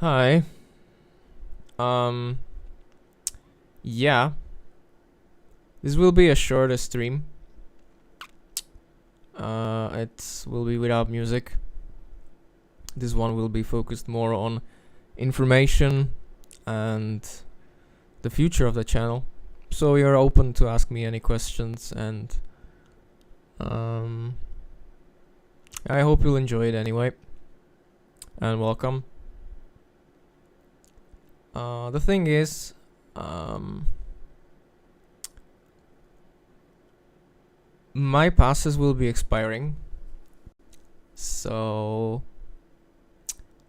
Hi. Um, yeah. This will be a shorter stream. It will be without music. This one will be focused more on information and the future of the channel. So you're open to ask me any questions, and I hope you'll enjoy it anyway. And welcome. The thing is, my passes will be expiring, so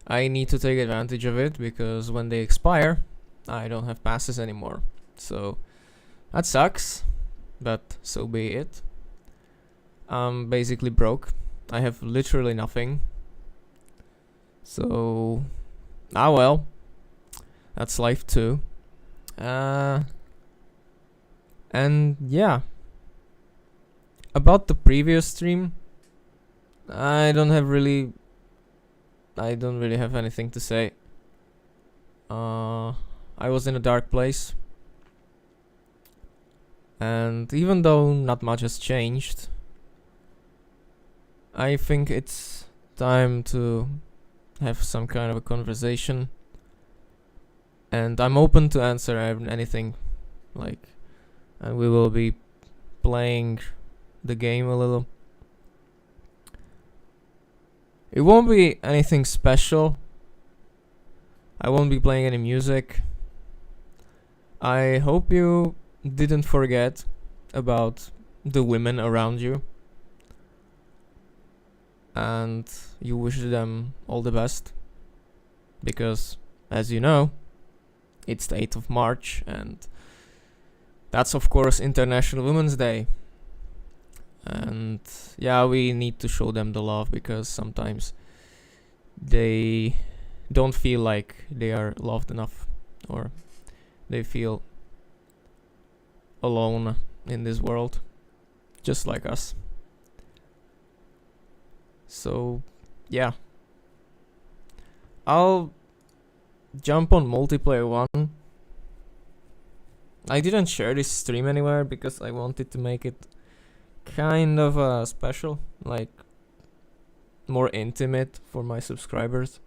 I need to take advantage of it, because when they expire, I don't have passes anymore. So that sucks, but so be it. I'm basically broke. I have literally nothing. So, well, that's life too. And yeah, about the previous stream, I don't really have anything to say. I was in a dark place, and even though not much has changed, I think it's time to have some kind of a conversation, and I'm open to answer anything, and we will be playing the game a little. It won't be anything special. I won't be playing any music. I hope you didn't forget about the women around you, and you wish them all the best, because, as you know, it's the 8th of March, and that's of course International Women's Day. And yeah, we need to show them the love, because sometimes they don't feel like they are loved enough, or they feel alone in this world, just like us. So yeah, I'll jump on multiplayer 1. I didn't share this stream anywhere because I wanted to make it kind of special, like more intimate for my subscribers.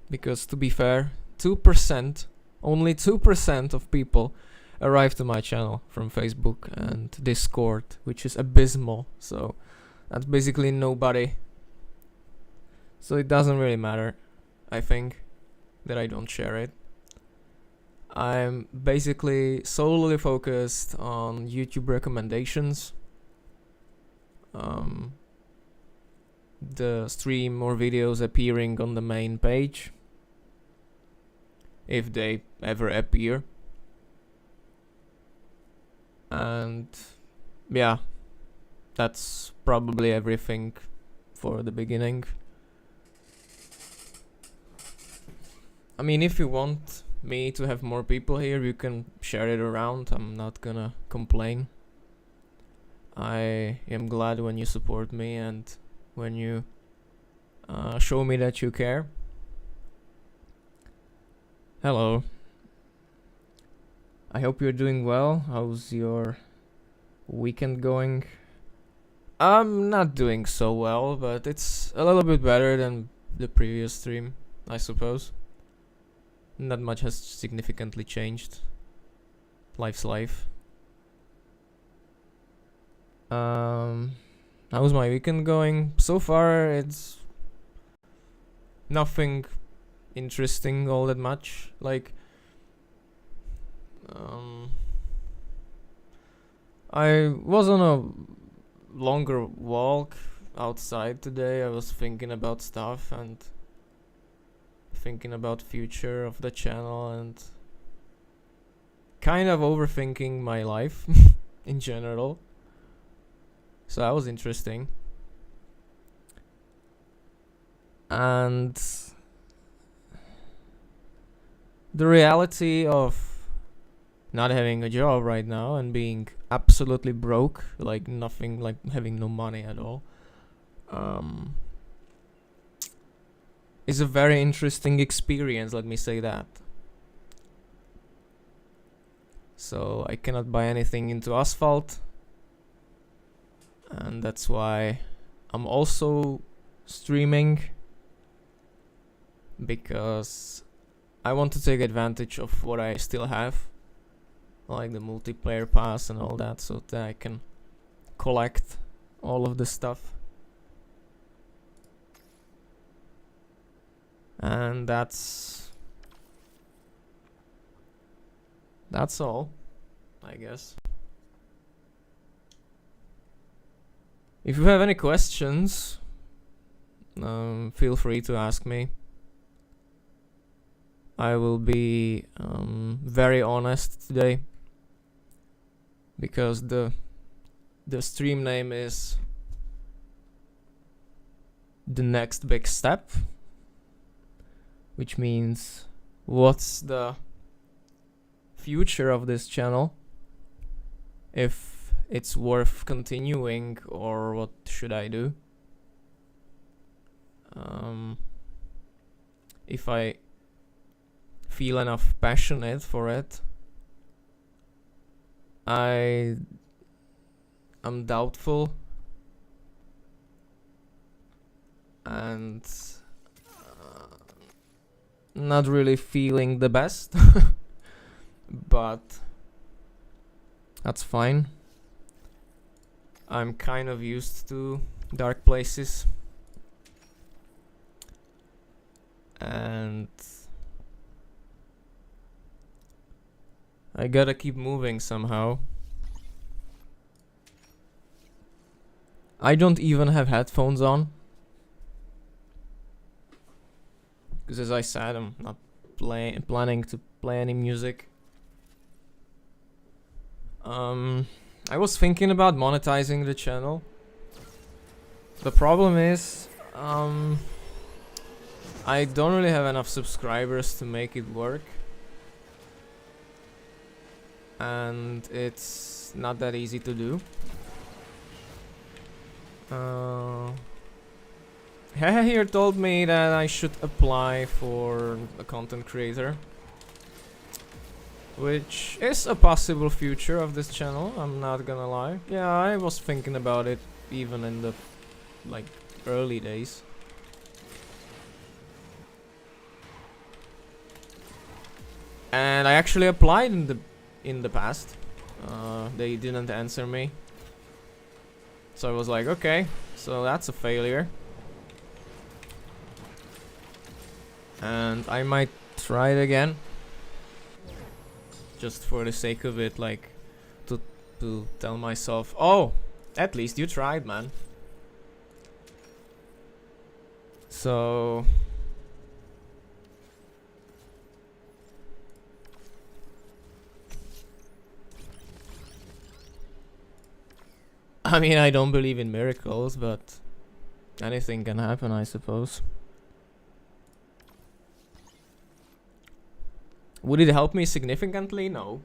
Because to be fair, 2%, only 2% of people arrive to my channel from Facebook and Discord, which is abysmal. So that's basically nobody. So it doesn't really matter, I think, that I don't share it. I'm basically solely focused on YouTube recommendations. The stream or videos appearing on the main page, if they ever appear. And yeah, that's probably everything for the beginning. I mean, if you want me to have more people here, you can share it around. I'm not gonna complain. I am glad when you support me and when you show me that you care. Hello. I hope you're doing well. How's your weekend going? I'm not doing so well, but it's a little bit better than the previous stream, I suppose. Not much has significantly changed. Life's life. How's my weekend going? So far, it's nothing interesting all that much. I was on a longer walk outside today. I was thinking about stuff and thinking about future of the channel and kind of overthinking my life in general. So that was interesting. And the reality of not having a job right now and being absolutely broke, like nothing, like having no money at all, is a very interesting experience, let me say that. So I cannot buy anything into Asphalt, and that's why I'm also streaming, because I want to take advantage of what I still have, like the multiplayer pass and all that, so that I can collect all of the stuff. And that's all, I guess. If you have any questions, feel free to ask me. I will be very honest today, because the stream name is The Next Big Step, which means what's the future of this channel, if it's worth continuing, or what should I do. If I feel enough passionate for it, I'm doubtful, and not really feeling the best, but that's fine. I'm kind of used to dark places, and I gotta keep moving somehow. I don't even have headphones on, because as I said, I'm not planning to play any music. I was thinking about monetizing the channel. The problem is, I don't really have enough subscribers to make it work, and it's not that easy to do. Hehe here told me that I should apply for a content creator, which is a possible future of this channel, I'm not gonna lie. Yeah, I was thinking about it even in the early days. And I actually applied in the past. They didn't answer me. So I was like, okay, so that's a failure. And I might try it again, just for the sake of it, like to tell myself, oh, at least you tried, man. So I mean, I don't believe in miracles, but anything can happen, I suppose. Would it help me significantly? No.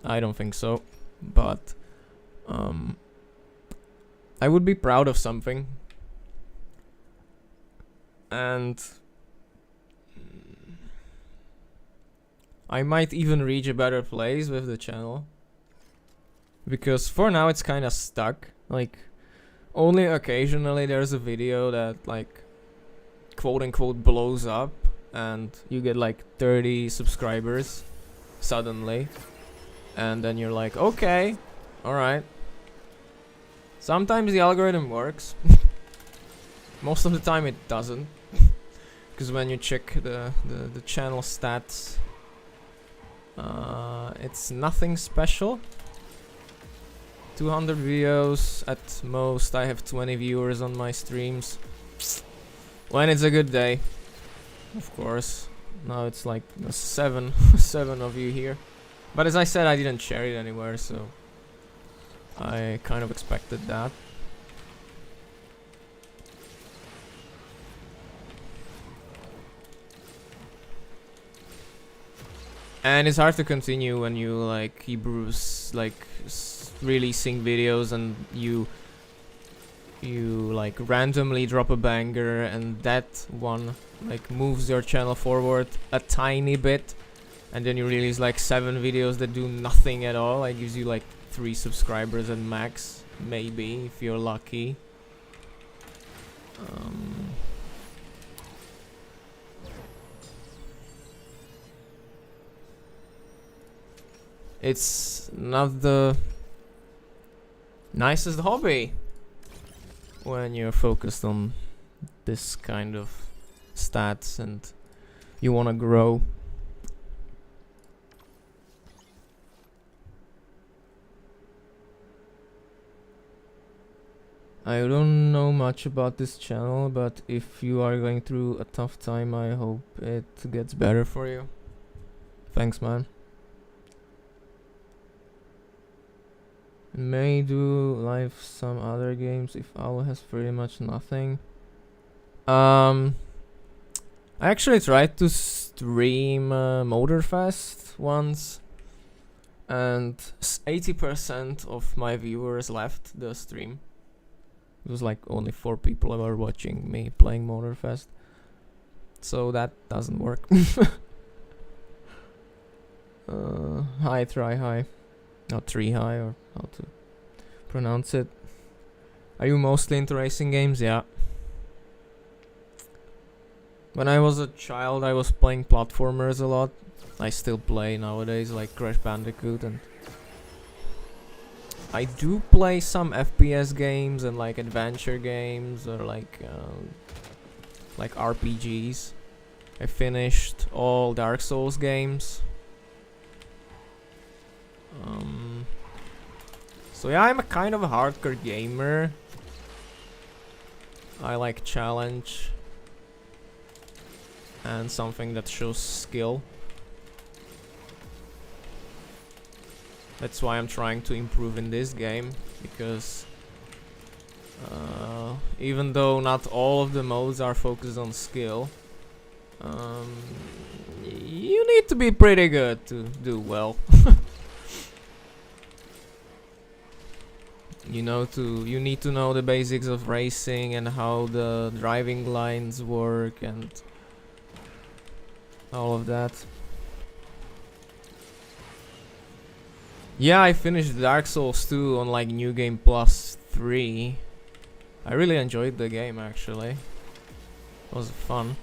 I don't think so. But I would be proud of something. And I might even reach a better place with the channel. Because for now it's kind of stuck. Like, only occasionally there's a video that, like, quote unquote blows up and you get like 30 subscribers suddenly. And then you're like, okay, alright. Sometimes the algorithm works. Most of the time it doesn't. Because when you check the channel stats, it's nothing special. 200 videos at most. I have 20 viewers on my streams. When it's a good day, of course. Now it's like 7 of you here. But as I said, I didn't share it anywhere, so I kind of expected that. And it's hard to continue when you like keep releasing videos and you you like randomly drop a banger and that one like moves your channel forward a tiny bit, and then you release like 7 videos that do nothing at all, like gives you like 3 subscribers at max, maybe if you're lucky. It's not the nicest hobby when you're focused on this kind of stats and you want to grow. I don't know much about this channel, but if you are going through a tough time, I hope it gets better for you. Thanks, man. May do live some other games if Owl has pretty much nothing. I actually tried to stream Motorfest once, and 80% of my viewers left the stream. It was like only 4 people were watching me playing Motorfest, so that doesn't work. Hi, try high. Not 3 high, or how to pronounce it. Are you mostly into racing games? Yeah. When I was a child, I was playing platformers a lot. I still play nowadays, like Crash Bandicoot, and I do play some FPS games and like adventure games or like RPGs. I finished all Dark Souls games. So yeah, I'm a kind of a hardcore gamer. I like challenge and something that shows skill. That's why I'm trying to improve in this game, because even though not all of the modes are focused on skill, you need to be pretty good to do well. You need to know the basics of racing and how the driving lines work and all of that. Yeah, I finished Dark Souls 2 on like New Game Plus 3. I really enjoyed the game actually. It was fun.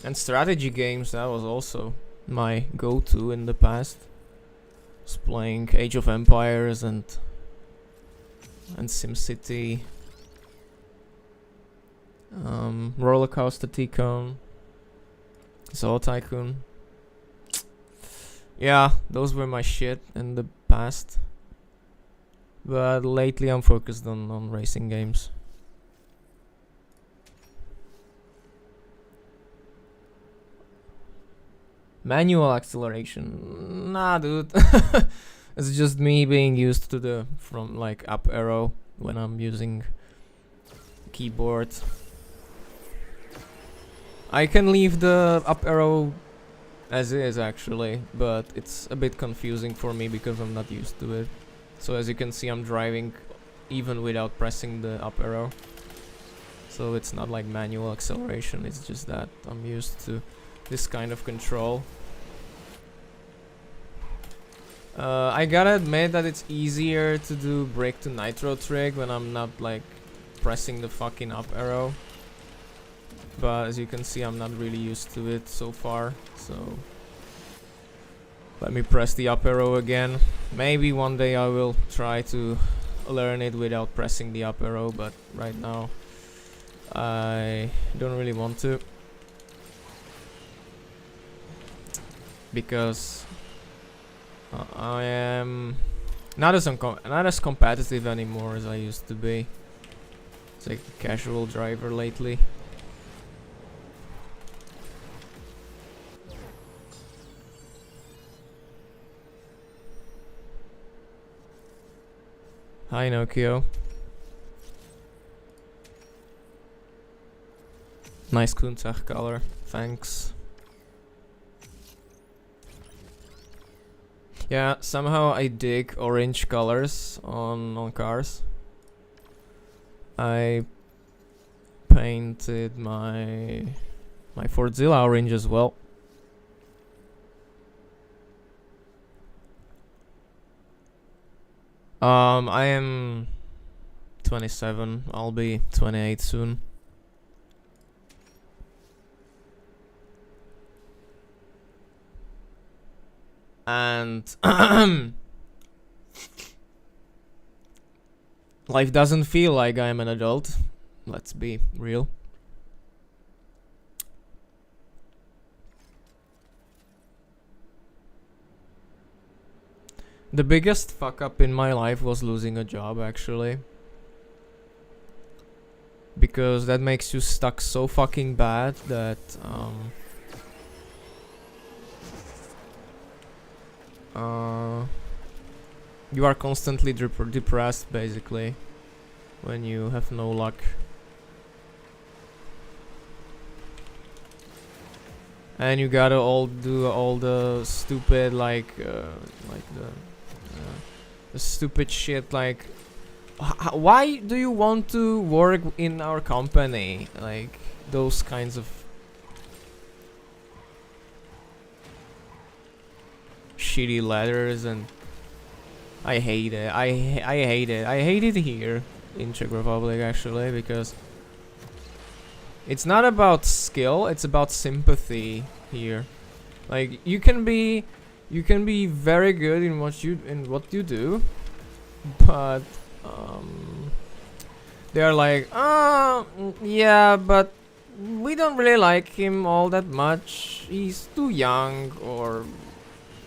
And strategy games, that was also my go-to in the past. I was playing Age of Empires and SimCity. Roller Coaster Tycoon, Zoo Tycoon. Yeah, those were my shit in the past. But lately I'm focused on racing games. Manual acceleration. Nah, dude. It's just me being used to the up arrow when I'm using keyboard. I can leave the up arrow as is actually, but it's a bit confusing for me because I'm not used to it. So as you can see, I'm driving even without pressing the up arrow. So it's not like manual acceleration, it's just that I'm used to this kind of control. I gotta admit that it's easier to do brake to nitro trig when I'm not like pressing the fucking up arrow. But as you can see, I'm not really used to it so far, so let me press the up arrow again. Maybe one day I will try to learn it without pressing the up arrow, but right now I don't really want to, because I am not as competitive anymore as I used to be. It's like a casual driver lately. Hi Nokia. Nice Kuntach color, thanks. Yeah, somehow I dig orange colors on cars. I painted my Fordzilla orange as well. I am 27. I'll be 28 soon. And life doesn't feel like I'm an adult. Let's be real. The biggest fuck up in my life was losing a job, actually. Because that makes you stuck so fucking bad that you are constantly depressed, basically, when you have no luck. And you gotta do all the stupid, like the stupid shit, like why do you want to work in our company? Like those kinds of shitty letters, and I hate it. I hate it. I hate it here in Czech Republic, actually, because it's not about skill, it's about sympathy here. Like you can be very good in what you do, but they're like, yeah, but we don't really like him all that much. He's too young, or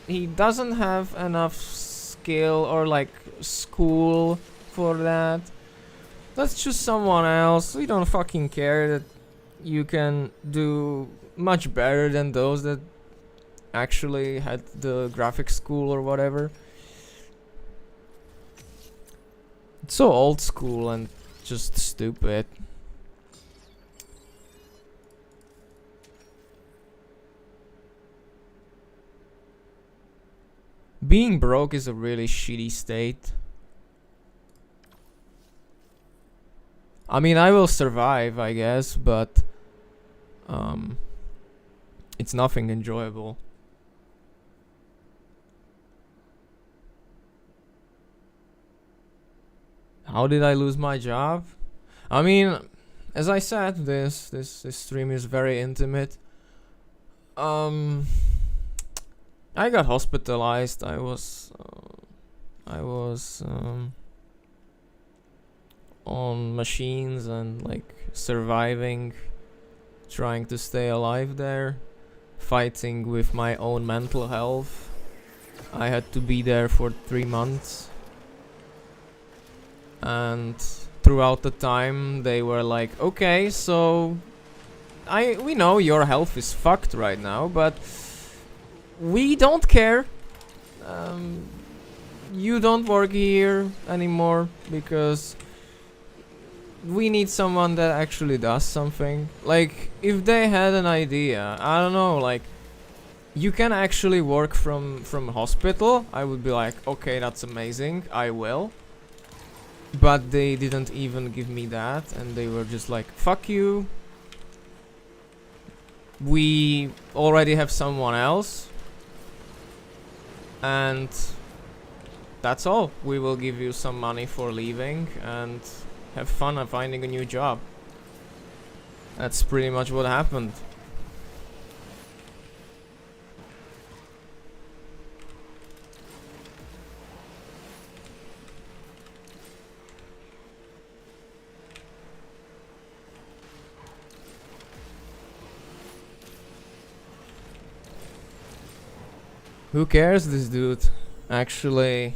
he doesn't have enough skill or like school for that. Let's choose someone else. We don't fucking care that you can do much better than those that actually had the graphics school or whatever. It's so old school and just stupid. Being broke is a really shitty state. I mean, I will survive, I guess, but it's nothing enjoyable. How did I lose my job? I mean, as I said, this stream is very intimate. I got hospitalized. I was on machines and like surviving, trying to stay alive there, fighting with my own mental health. I had to be there for 3 months, and throughout the time they were like, okay, so we know your health is fucked right now, but we don't care. You don't work here anymore because we need someone that actually does something. Like, if they had an idea, I don't know, like, you can actually work from hospital, I would be like, okay, that's amazing, I will. But they didn't even give me that, and they were just like, fuck you. We already have someone else. And that's all. We will give you some money for leaving and have fun at finding a new job. That's pretty much what happened. Who cares? This dude actually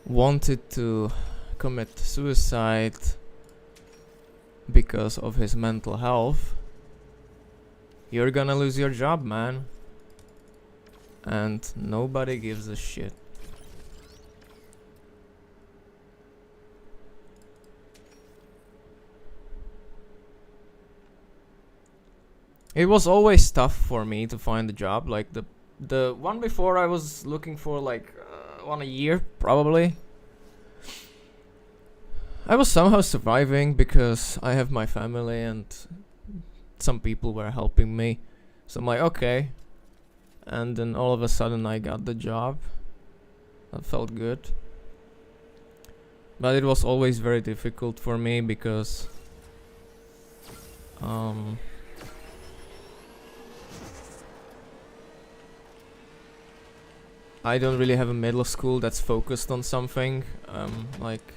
wanted to commit suicide because of his mental health. You're gonna lose your job, man. And nobody gives a shit. It was always tough for me to find a job. Like, the The one before I was looking for like 1 a year probably. I was somehow surviving because I have my family and some people were helping me. So I'm like, okay. And then all of a sudden I got the job. That felt good. But it was always very difficult for me because I don't really have a middle school that's focused on something. Like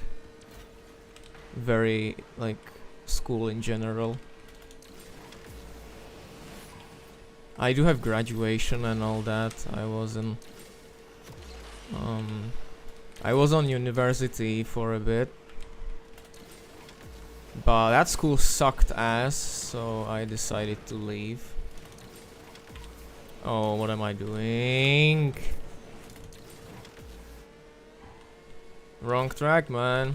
very like school in general. I do have graduation and all that. I was on university for a bit, but that school sucked ass, so I decided to leave. Oh, what am I doing? Wrong track, man.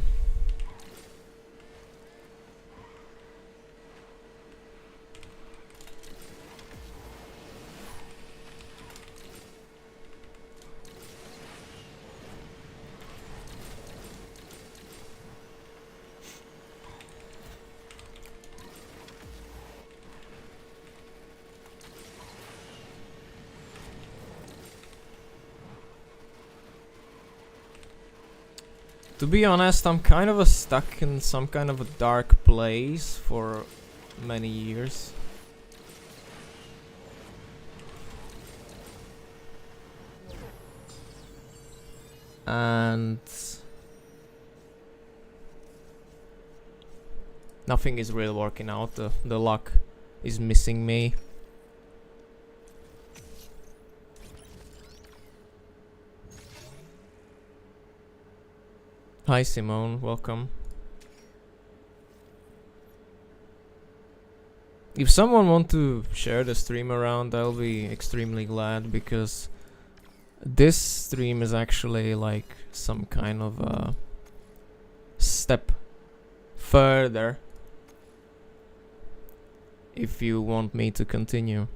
To be honest, I'm kind of stuck in some kind of a dark place for many years. And nothing is really working out. The luck is missing me. Hi Simone, welcome. If someone want to share the stream around, I'll be extremely glad, because this stream is actually like some kind of a step further if you want me to continue.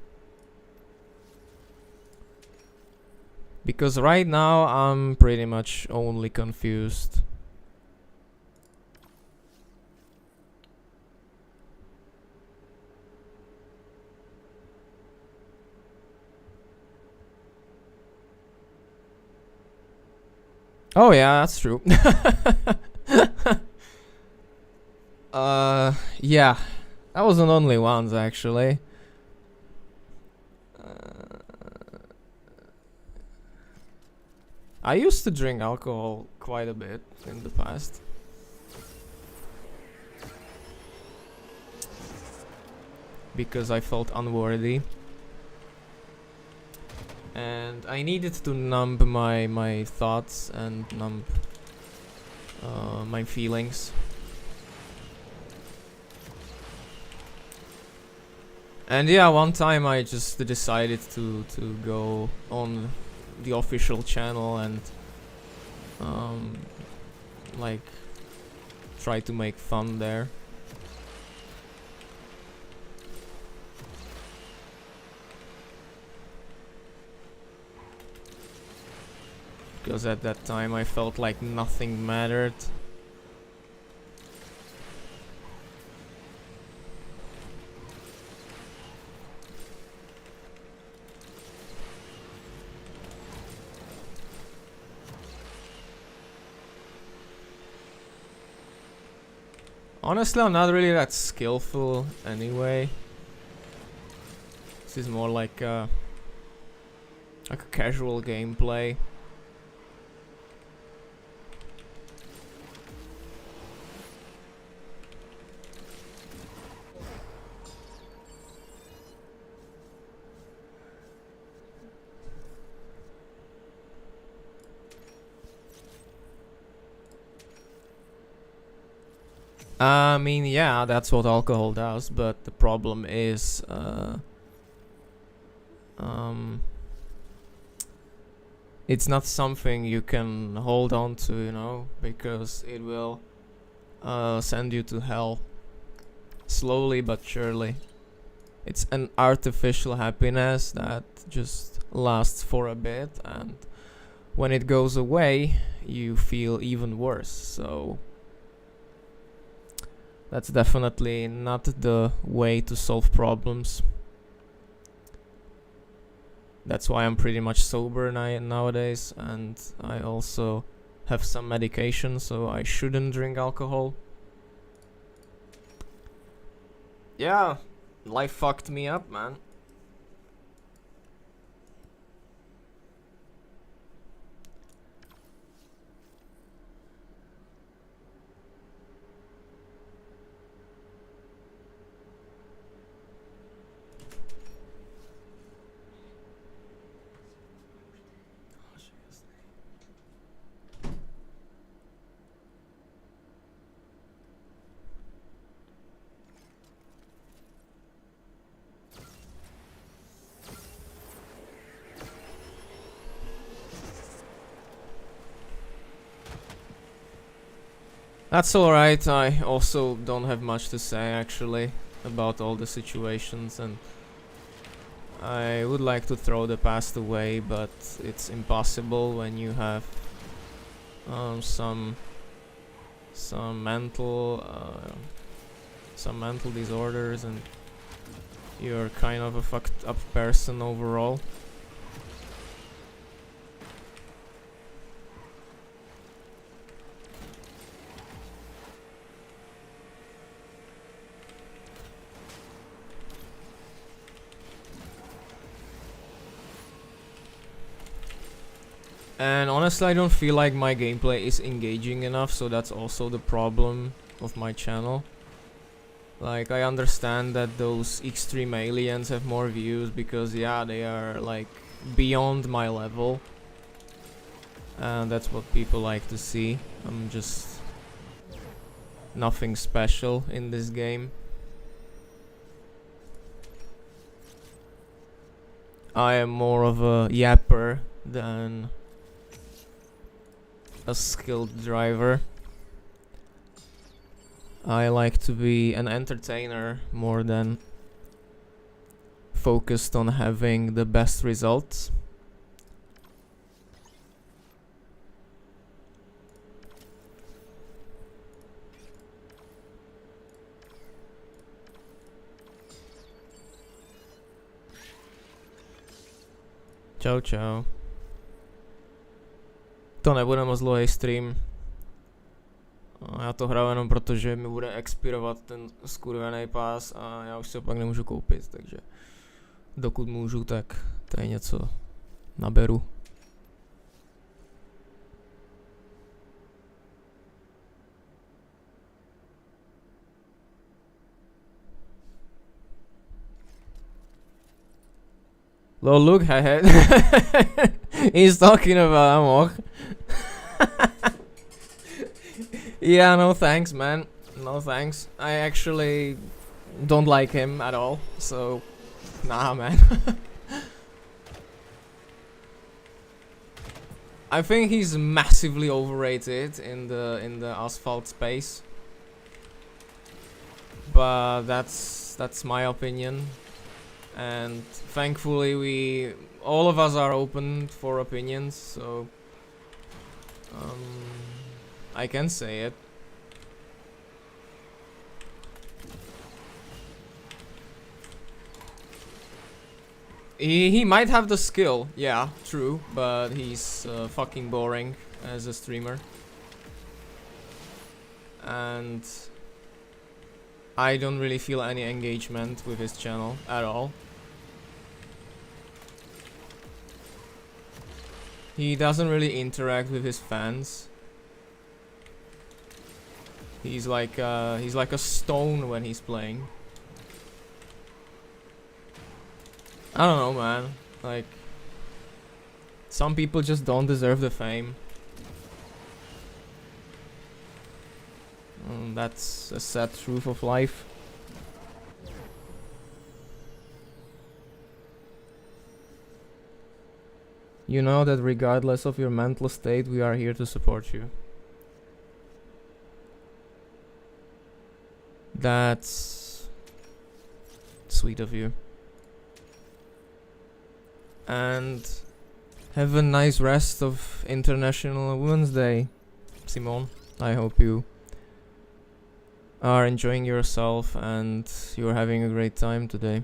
Because right now I'm pretty much only confused. Oh yeah, that's true. Yeah, that wasn't only once actually. I used to drink alcohol quite a bit in the past. Because I felt unworthy. And I needed to numb my thoughts and numb my feelings. And yeah, one time I just decided to go on the official channel and like try to make fun there. Because at that time I felt like nothing mattered. Honestly, I'm not really that skillful anyway. This is more like a casual gameplay. I mean, yeah, that's what alcohol does, but the problem is, it's not something you can hold on to, you know, because it will send you to hell, slowly but surely. It's an artificial happiness that just lasts for a bit, and when it goes away, you feel even worse. So that's definitely not the way to solve problems. That's why I'm pretty much sober nowadays, and I also have some medication, so I shouldn't drink alcohol. Yeah, life fucked me up, man. That's alright. I also don't have much to say actually about all the situations, and I would like to throw the past away, but it's impossible when you have some mental disorders and you're kind of a fucked up person overall. And honestly, I don't feel like my gameplay is engaging enough, so that's also the problem of my channel. Like, I understand that those extreme aliens have more views because, yeah, they are like beyond my level, and that's what people like to see. I'm just nothing special in this game. I am more of a yapper than a skilled driver. I like to be an entertainer more than focused on having the best results. Čau čau. To nebude moc dlouhý stream. Já to hraju jenom proto, že mi bude expirovat ten skurvený pás a já už si ho pak nemůžu koupit, takže dokud můžu, tak tady něco naberu. Lol, look, he's talking about Amok. Yeah, no thanks, man. No thanks. I actually don't like him at all, so nah, man. I think he's massively overrated in the Asphalt space, but that's my opinion. And thankfully all of us are open for opinions, so I can say it. He might have the skill, yeah, true, but he's fucking boring as a streamer. And I don't really feel any engagement with his channel at all. He doesn't really interact with his fans. He's like a stone when he's playing. I don't know, man. Like, some people just don't deserve the fame. That's a sad truth of life. You know that regardless of your mental state, we are here to support you. That's sweet of you. And have a nice rest of International Women's Day, Simone. I hope you are enjoying yourself and you're having a great time today.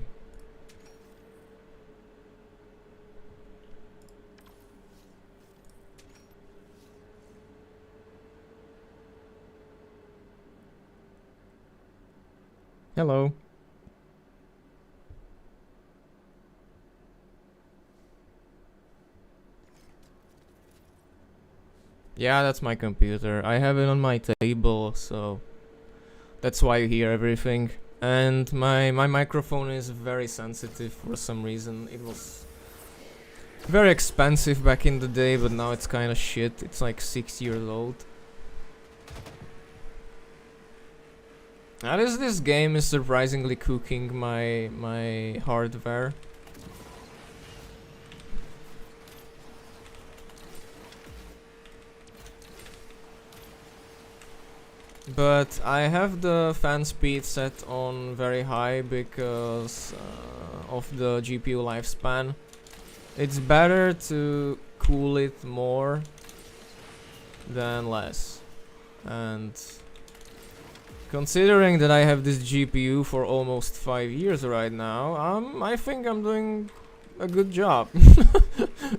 Hello. Yeah, that's my computer. I have it on my table, so that's why you hear everything. And my microphone is very sensitive for some reason. It was very expensive back in the day, but now it's kind of shit. It's like 6 years old. This game is surprisingly cooking my hardware. But I have the fan speed set on very high because of the GPU lifespan. It's better to cool it more than less. And considering that I have this GPU for almost 5 years right now, I think I'm doing a good job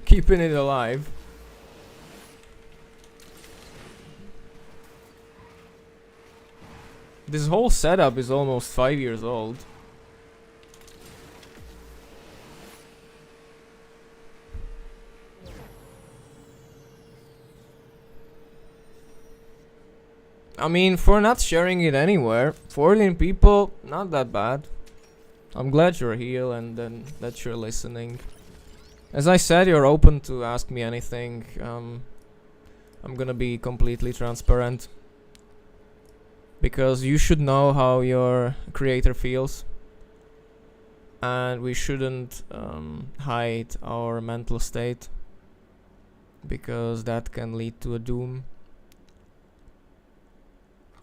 keeping it alive. This whole setup is almost 5 years old. I mean, for not sharing it anywhere, 14 people, not that bad. I'm glad you're here and then that you're listening. As I said, you're open to ask me anything. I'm gonna be completely transparent. Because you should know how your creator feels. And we shouldn't hide our mental state. Because that can lead to a doom.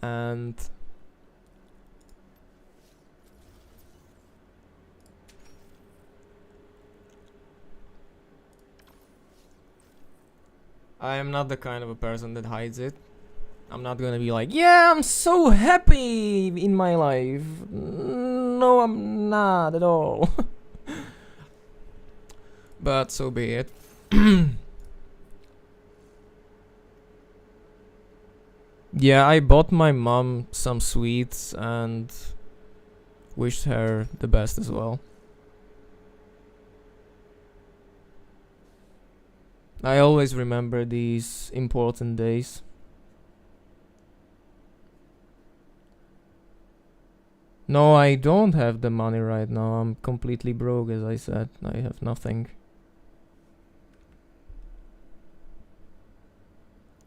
And I am not the kind of a person that hides it. I'm not gonna be like, yeah, I'm so happy in my life. No, I'm not at all. But so be it. Yeah, I bought my mom some sweets and wished her the best as well. I always remember these important days. No, I don't have the money right now. I'm completely broke, as I said. I have nothing.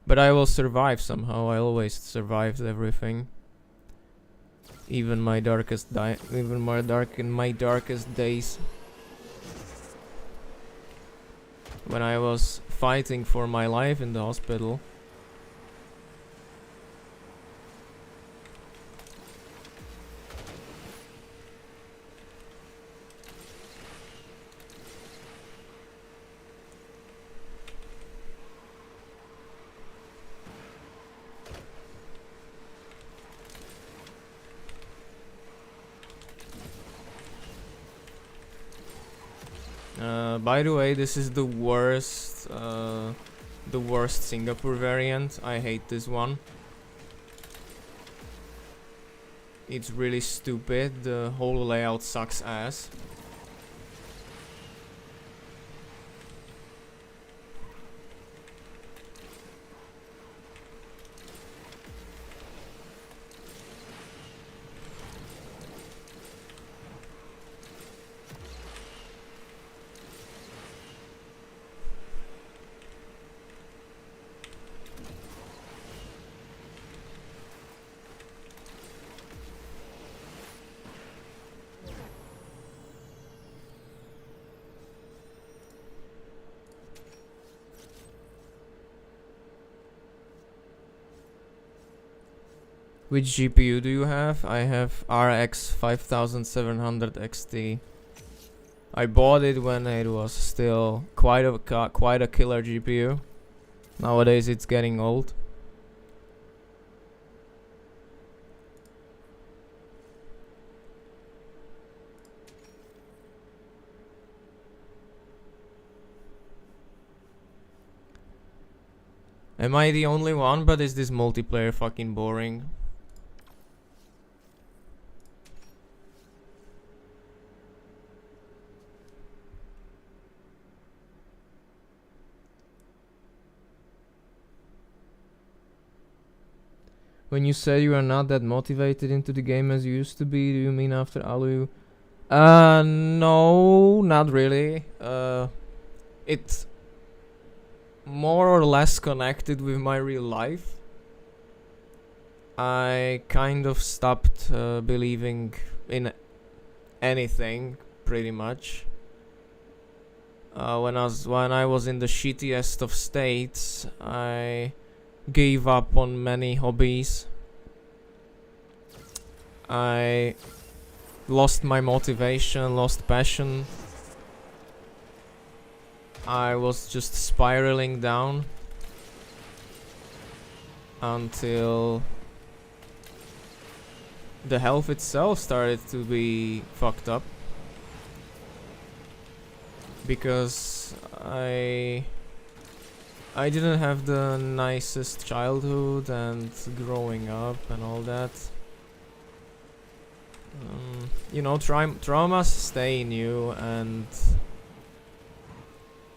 But I will survive somehow. I always survived everything. Even my darkest my darkest days. When I was fighting for my life in the hospital. By the way, this is the worst Singapore variant. I hate this one. It's really stupid. The whole layout sucks ass. Which GPU do you have? I have RX 5700 XT. I bought it when it was still quite a killer GPU. Nowadays it's getting old. Am I the only one? But is this multiplayer fucking boring? When you say you are not that motivated into the game as you used to be, do you mean after Alu? No, not really. It's more or less connected with my real life. I kind of stopped believing in anything, pretty much. When I was in the shittiest of states, I gave up on many hobbies. I lost my motivation, lost passion. I was just spiraling down until the health itself started to be fucked up, because I didn't have the nicest childhood and growing up and all that. You know, traumas stay in you and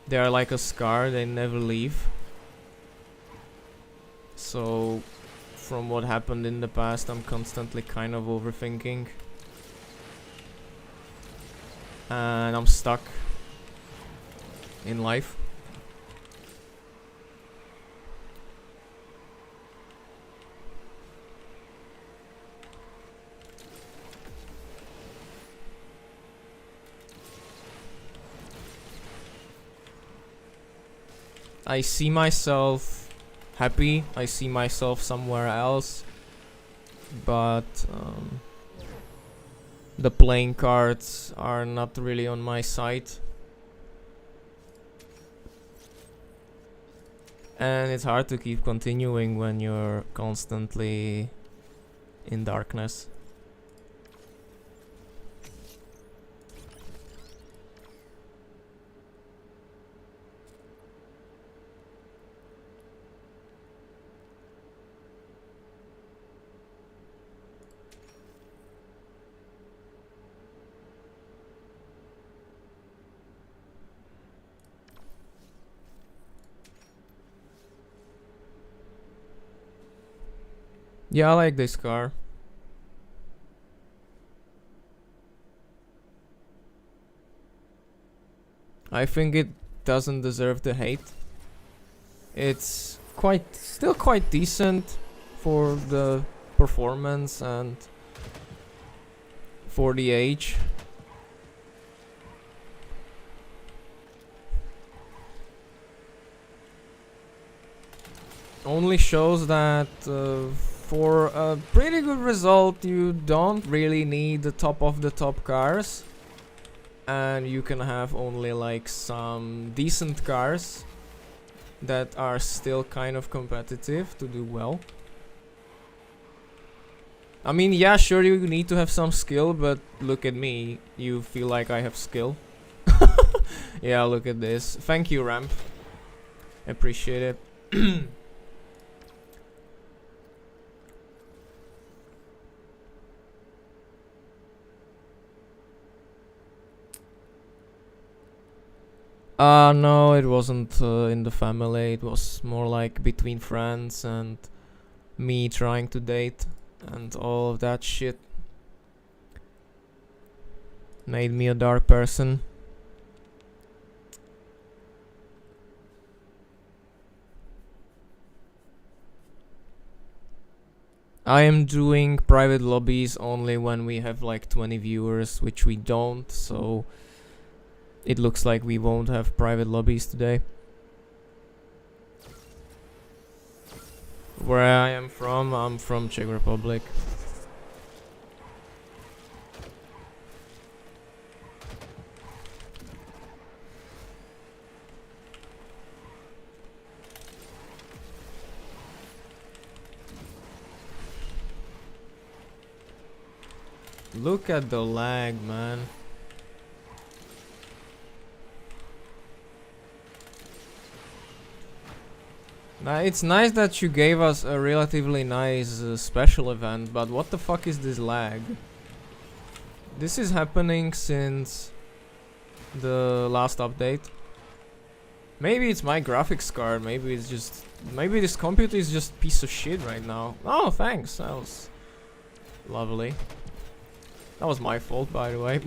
they are like a scar, they never leave. So, from what happened in the past, I'm constantly kind of overthinking. And I'm stuck in life. I see myself happy, I see myself somewhere else, but the playing cards are not really on my side. And it's hard to keep continuing when you're constantly in darkness. Yeah, I like this car. I think it doesn't deserve the hate. It's still quite decent for the performance and for the age. Only shows that for a pretty good result you don't really need the top of the top cars, and you can have only like some decent cars that are still kind of competitive to do well. I mean, yeah, sure, you need to have some skill, but look at me, you feel like I have skill. Yeah, look at this. Thank you, Ramp. Appreciate it. No, it wasn't in the family. It was more like between friends and me trying to date and all of that shit. Made me a dark person. I am doing private lobbies only when we have like 20 viewers, which we don't, so it looks like we won't have private lobbies today. Where I am from, I'm from Czech Republic. Look at the lag, man. Now, it's nice that you gave us a relatively nice special event, but what the fuck is this lag? This is happening since the last update. Maybe it's my graphics card, maybe it's just... Maybe this computer is just piece of shit right now. Oh, thanks, that was lovely. That was my fault, by the way.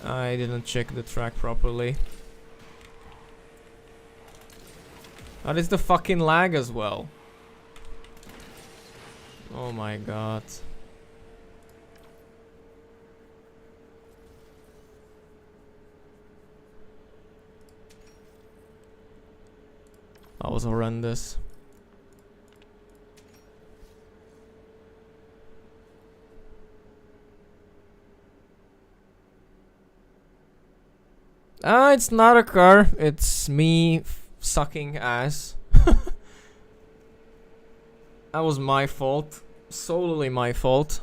I didn't check the track properly. That is the fucking lag as well. Oh my god. That was horrendous. It's not a car, it's me sucking ass. That was my fault. Solely my fault.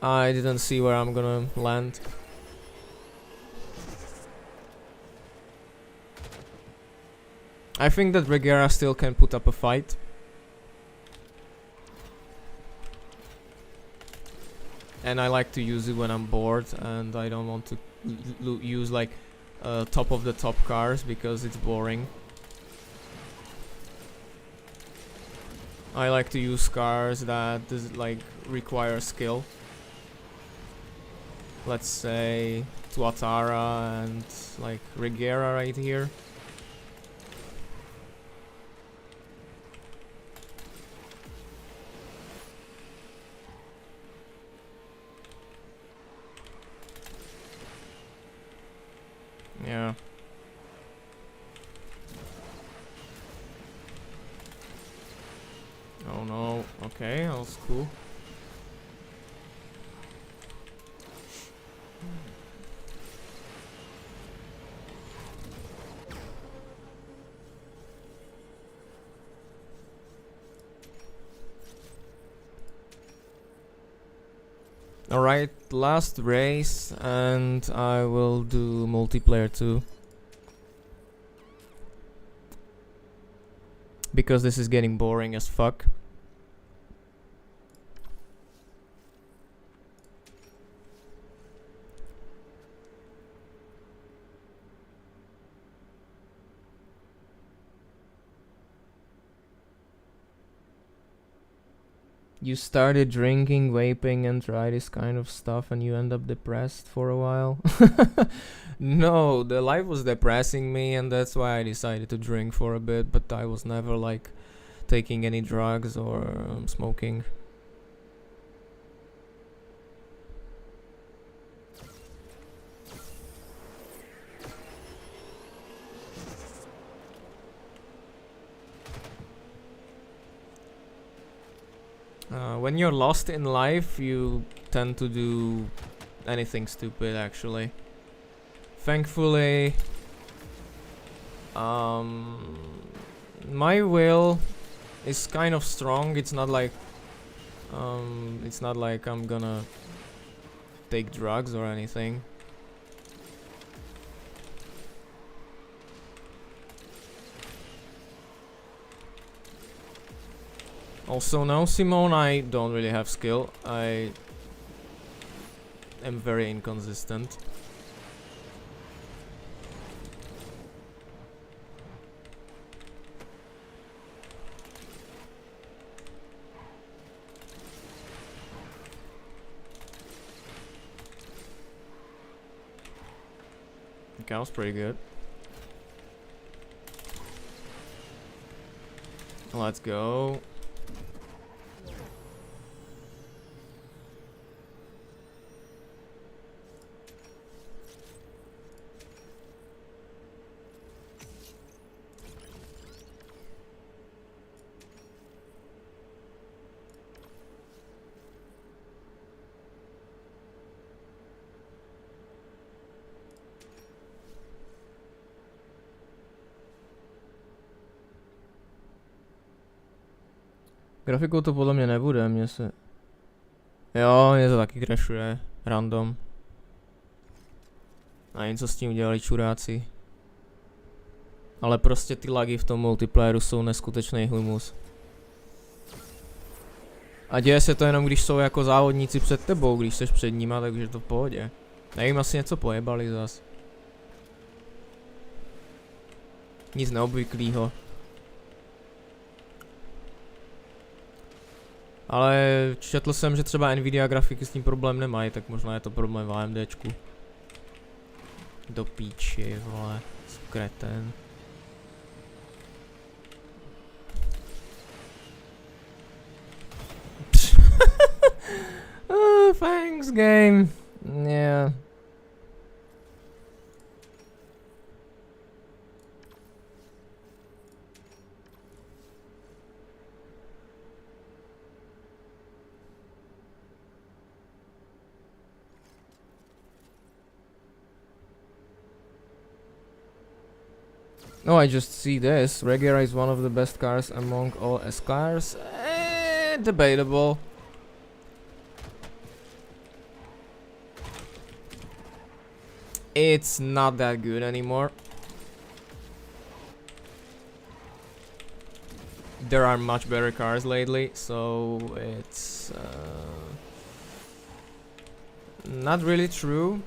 I didn't see where I'm gonna land. I think that Regera still can put up a fight. And I like to use it when I'm bored and I don't want to use like top of the top cars because it's boring. I like to use cars that like require skill. Let's say Tuatara and like Regera right here. Yeah. Oh no. Okay, that was cool. Alright, last race and I will do multiplayer too. Because this is getting boring as fuck. You started drinking, vaping and try this kind of stuff and you end up depressed for a while? No, the life was depressing me and that's why I decided to drink for a bit, but I was never like taking any drugs or smoking. When you're lost in life, you tend to do anything stupid, actually. Thankfully, my will is kind of strong. It's not like I'm gonna take drugs or anything. Also, no, Simone, I don't really have skill. I am very inconsistent. Okay, that was pretty good. Let's go. Grafikou to podle mě nebude, mně se... Jo, mě to taky crashuje. Random. A něco s tím udělali čuráci. Ale prostě ty lagy v tom multiplayeru jsou neskutečný humus. A děje se to jenom, když jsou jako závodníci před tebou, když jsi před nima, takže to v pohodě. Nevím, asi něco pojebali zas. Nic neobvyklého. Ale četl jsem, že třeba Nvidia grafiky s tím problém nemají, tak možná je to problém v AMDčku. Do píči, vole, skreten. Oh, thanks game. Yeah. Oh, I just see this. Regera is one of the best cars among all S cars. Debatable. It's not that good anymore. There are much better cars lately, so it's not really true.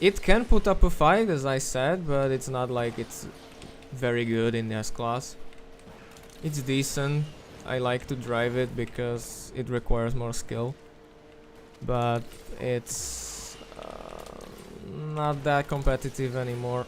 It can put up a fight, as I said, but it's not like it's very good in S class. It's decent. I like to drive it because it requires more skill, but it's not that competitive anymore.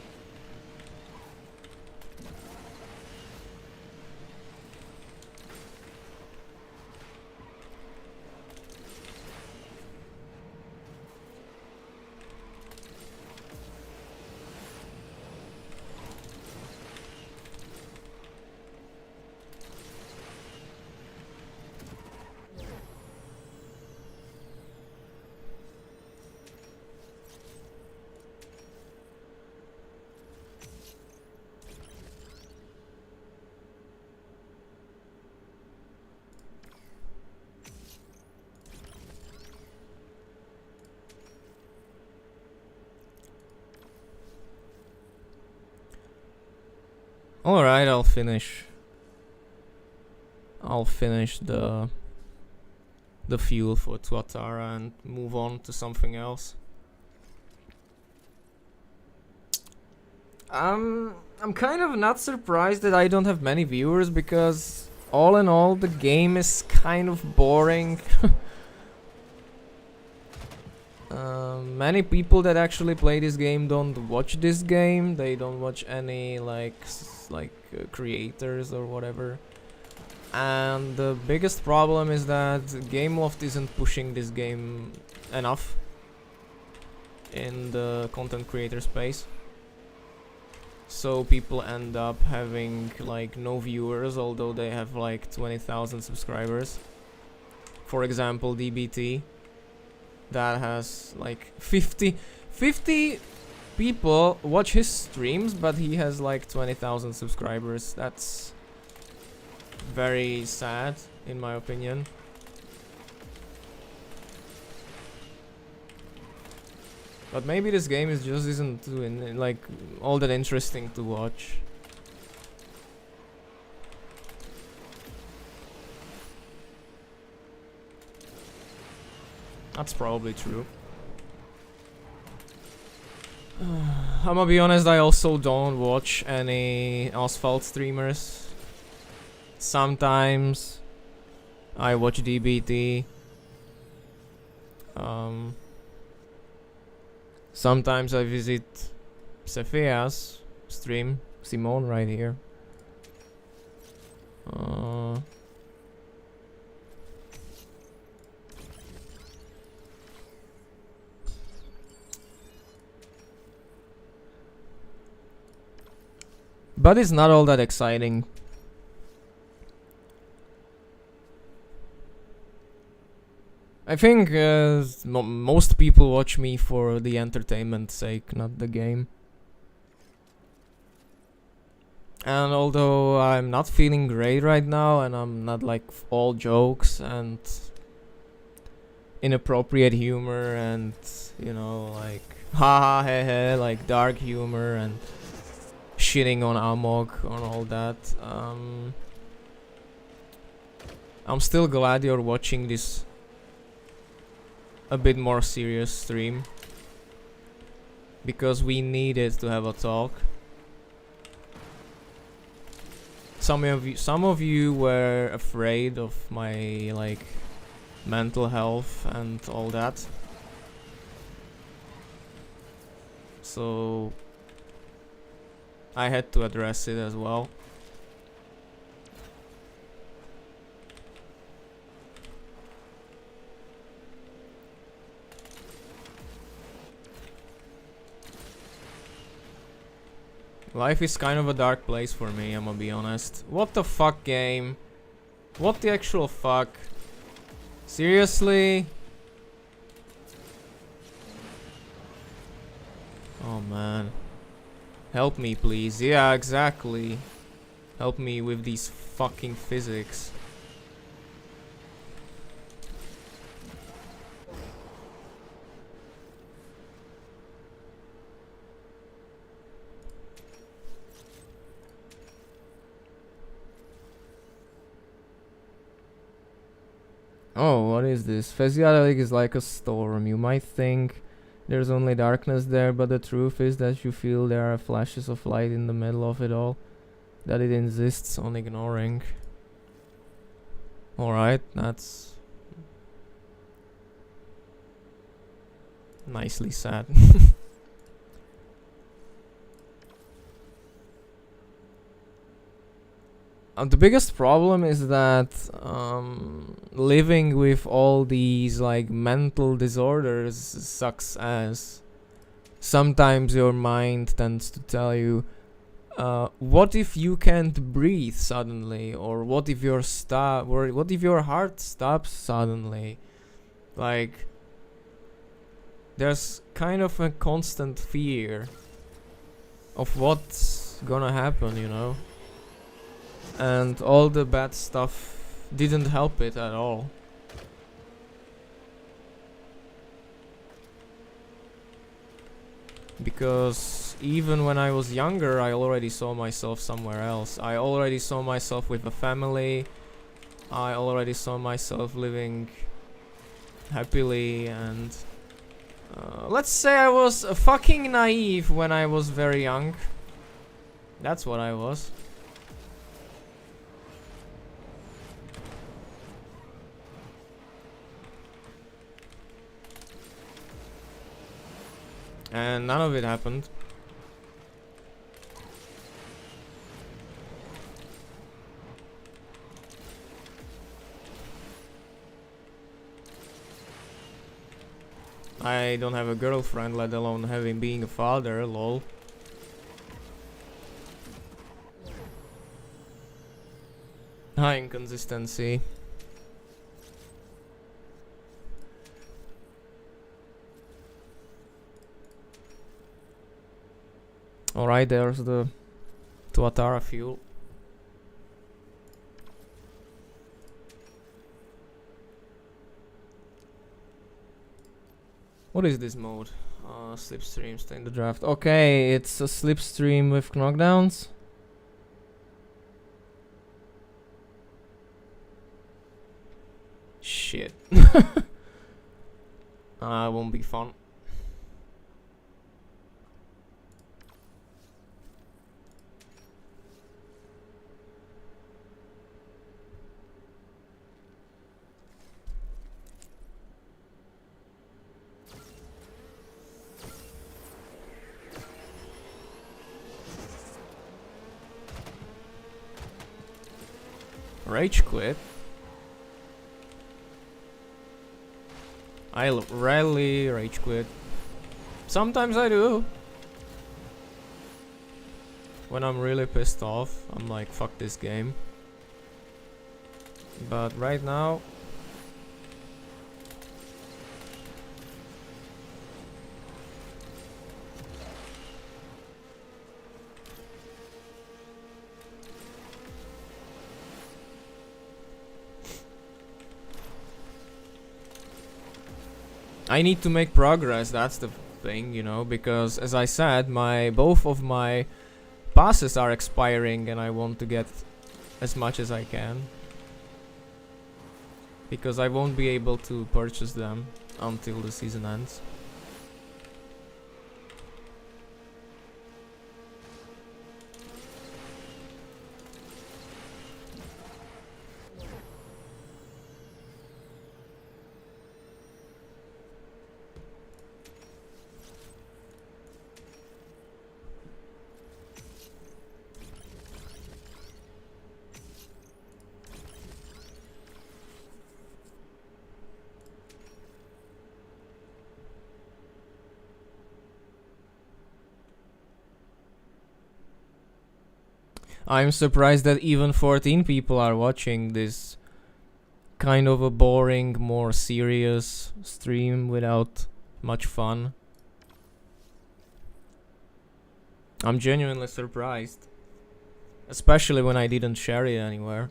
Alright, I'll finish the fuel for Tuatara and move on to something else. I'm kind of not surprised that I don't have many viewers, because all in all the game is kind of boring. Many people that actually play this game don't watch this game. They don't watch any creators or whatever. And the biggest problem is that Gameloft isn't pushing this game enough in the content creator space. So people end up having like no viewers, although they have like 20,000 subscribers. For example, DBT, that has like 50 people watch his streams, but he has like 20,000 subscribers. That's very sad, in my opinion. But maybe this game is just isn't like all that interesting to watch. That's probably true. I'm gonna be honest, I also don't watch any Asphalt streamers. Sometimes I watch DBT. Sometimes I visit Sophia's stream, Simone right here. But it's not all that exciting. I think most people watch me for the entertainment sake, not the game. And although I'm not feeling great right now, and I'm not like all jokes and inappropriate humor and, you know, like haha he he, like dark humor and shitting on Amok on all that. I'm still glad you're watching this a bit more serious stream, because we needed to have a talk. Some of you were afraid of my like mental health and all that, so I had to address it as well. Life is kind of a dark place for me, I'm gonna be honest. What the fuck, game? What the actual fuck? Seriously? Oh man. Help me please. Yeah, exactly. Help me with these fucking physics. Oh, what is this? Physyadelic is like a storm. You might think there's only darkness there, but the truth is that you feel there are flashes of light in the middle of it all that it insists on ignoring. Alright, that's nicely said. The biggest problem is that living with all these like mental disorders sucks ass. Sometimes your mind tends to tell you, what if you can't breathe suddenly, or what if what if your heart stops suddenly? Like, there's kind of a constant fear of what's gonna happen, you know? And all the bad stuff didn't help it at all. Because even when I was younger, I already saw myself somewhere else. I already saw myself with a family. I already saw myself living happily, and let's say I was fucking naive when I was very young. That's what I was. And none of it happened. I don't have a girlfriend, let alone being a father, lol. High inconsistency. Alright, there's the Tuatara fuel. What is this mode? Slipstream, stay in the draft. Okay, it's a slipstream with knockdowns. Shit. Won't be fun. Rage quit. I rarely rage quit. Sometimes I do. When I'm really pissed off, I'm like, fuck this game. But right now, I need to make progress, that's the thing, you know, because as I said, both of my passes are expiring and I want to get as much as I can. Because I won't be able to purchase them until the season ends. I'm surprised that even 14 people are watching this kind of a boring, more serious stream without much fun. I'm genuinely surprised. Especially when I didn't share it anywhere.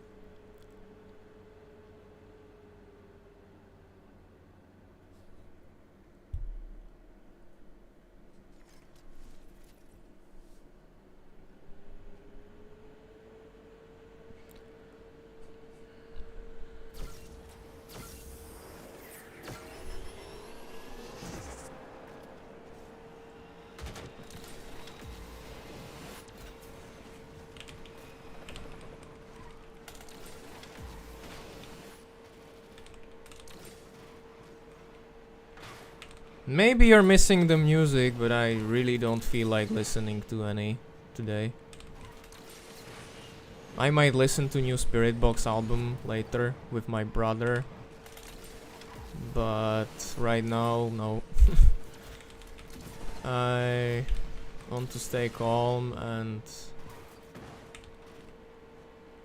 Maybe you're missing the music, but I really don't feel like listening to any today. I might listen to new Spirit Box album later with my brother, but right now, no. I want to stay calm and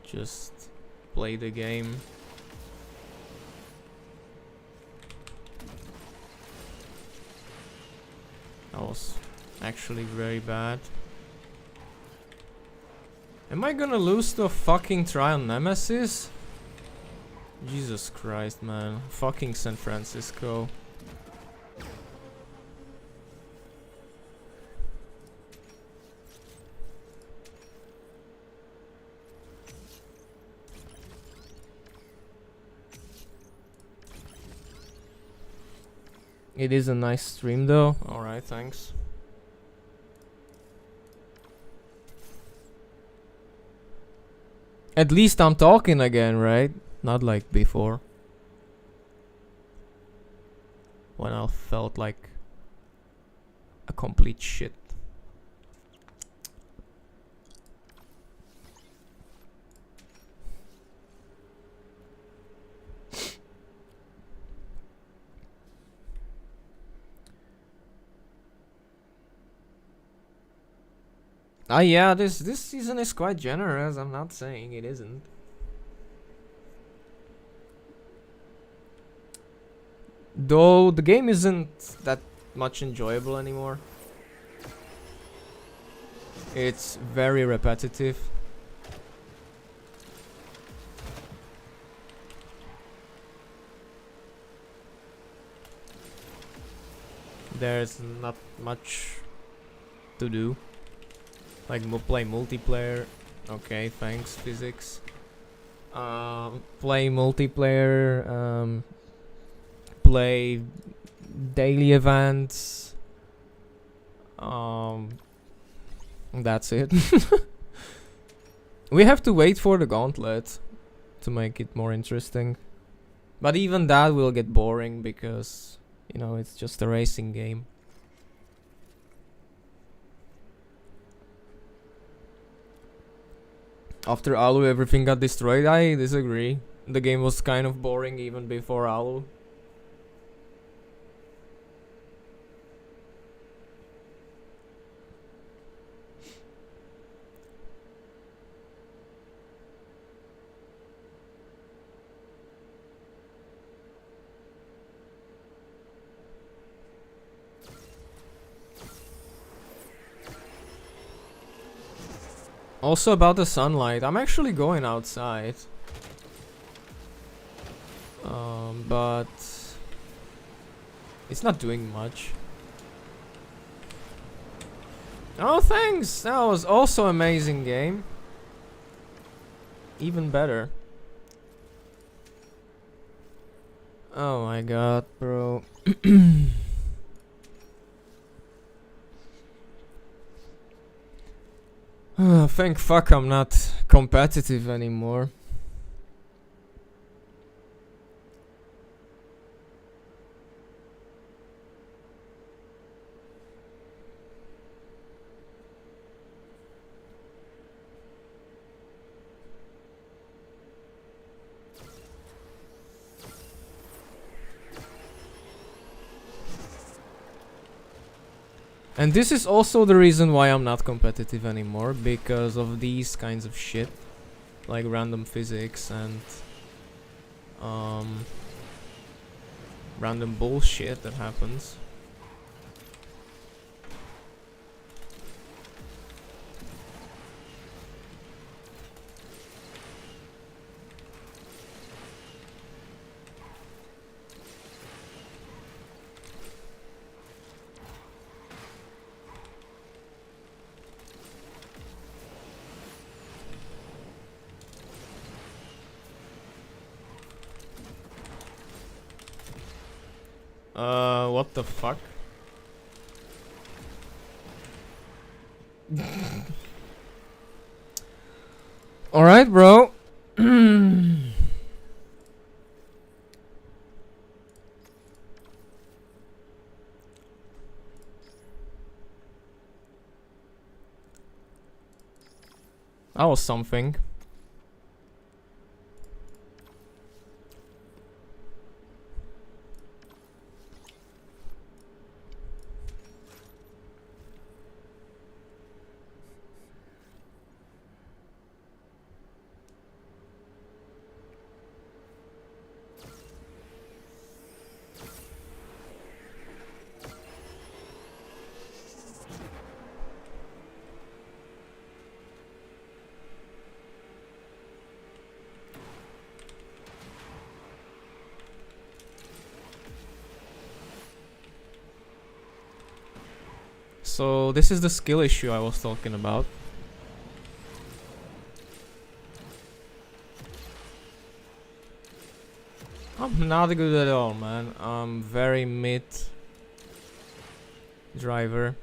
just play the game. That was actually very bad. Am I gonna lose to a fucking Trial Nemesis? Jesus Christ, man. Fucking San Francisco. It is a nice stream though. Alright, thanks. At least I'm talking again, right? Not like before. When I felt like a complete shit. Yeah, this season is quite generous. I'm not saying it isn't. Though the game isn't that much enjoyable anymore. It's very repetitive. There's not much to do. Like play multiplayer. Okay, thanks, physics. Play multiplayer. Play daily events. That's it. We have to wait for the gauntlet to make it more interesting. But even that will get boring because, you know, it's just a racing game. After Alu, everything got destroyed. I disagree. The game was kind of boring even before Alu. Also about the sunlight, I'm actually going outside. But It's not doing much. Oh, thanks! That was also amazing game. Even better. Oh my god, bro. Thank fuck I'm not competitive anymore. And this is also the reason why I'm not competitive anymore, because of these kinds of shit, like random physics and random bullshit that happens. What the fuck? Alright, bro. That was something. So this is the skill issue I was talking about. I'm not good at all, man. I'm very mid driver.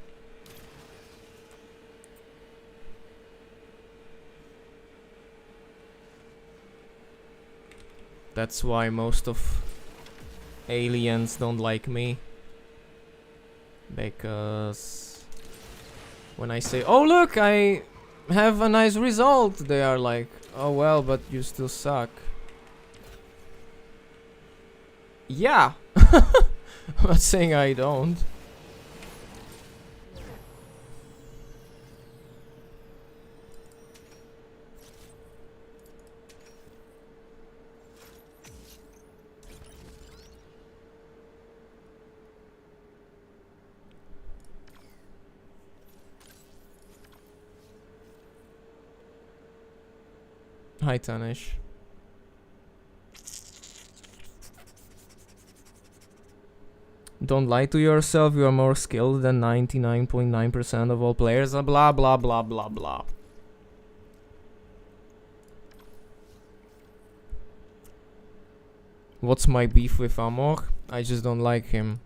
That's why most of aliens don't like me. Because when I say, oh look, I have a nice result, they are like, oh well, but you still suck. Yeah. I'm not saying I don't. Hi, Tanish. Don't lie to yourself, you are more skilled than 99.9% of all players. Blah blah blah blah blah. What's my beef with Amor? I just don't like him.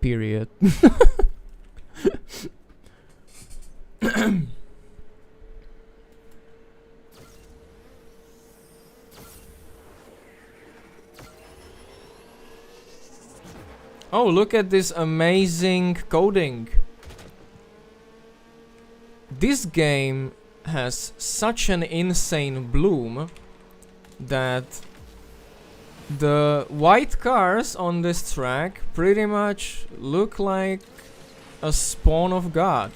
Period. Oh, look at this amazing coding. This game has such an insane bloom that the white cars on this track pretty much look like a spawn of God.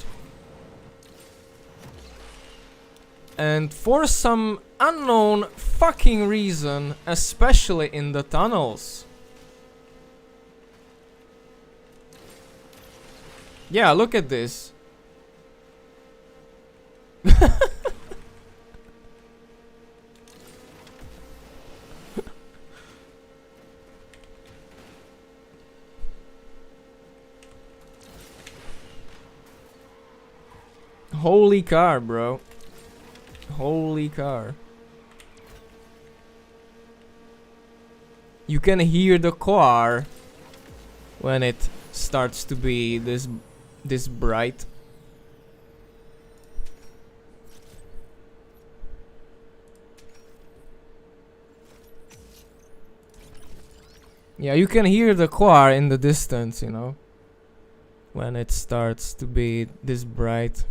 And for some unknown fucking reason, especially in the tunnels. Yeah, look at this. Holy car, bro. Holy car. You can hear the car when it starts to be this bright. Yeah, you can hear the car in the distance, you know, when it starts to be this bright.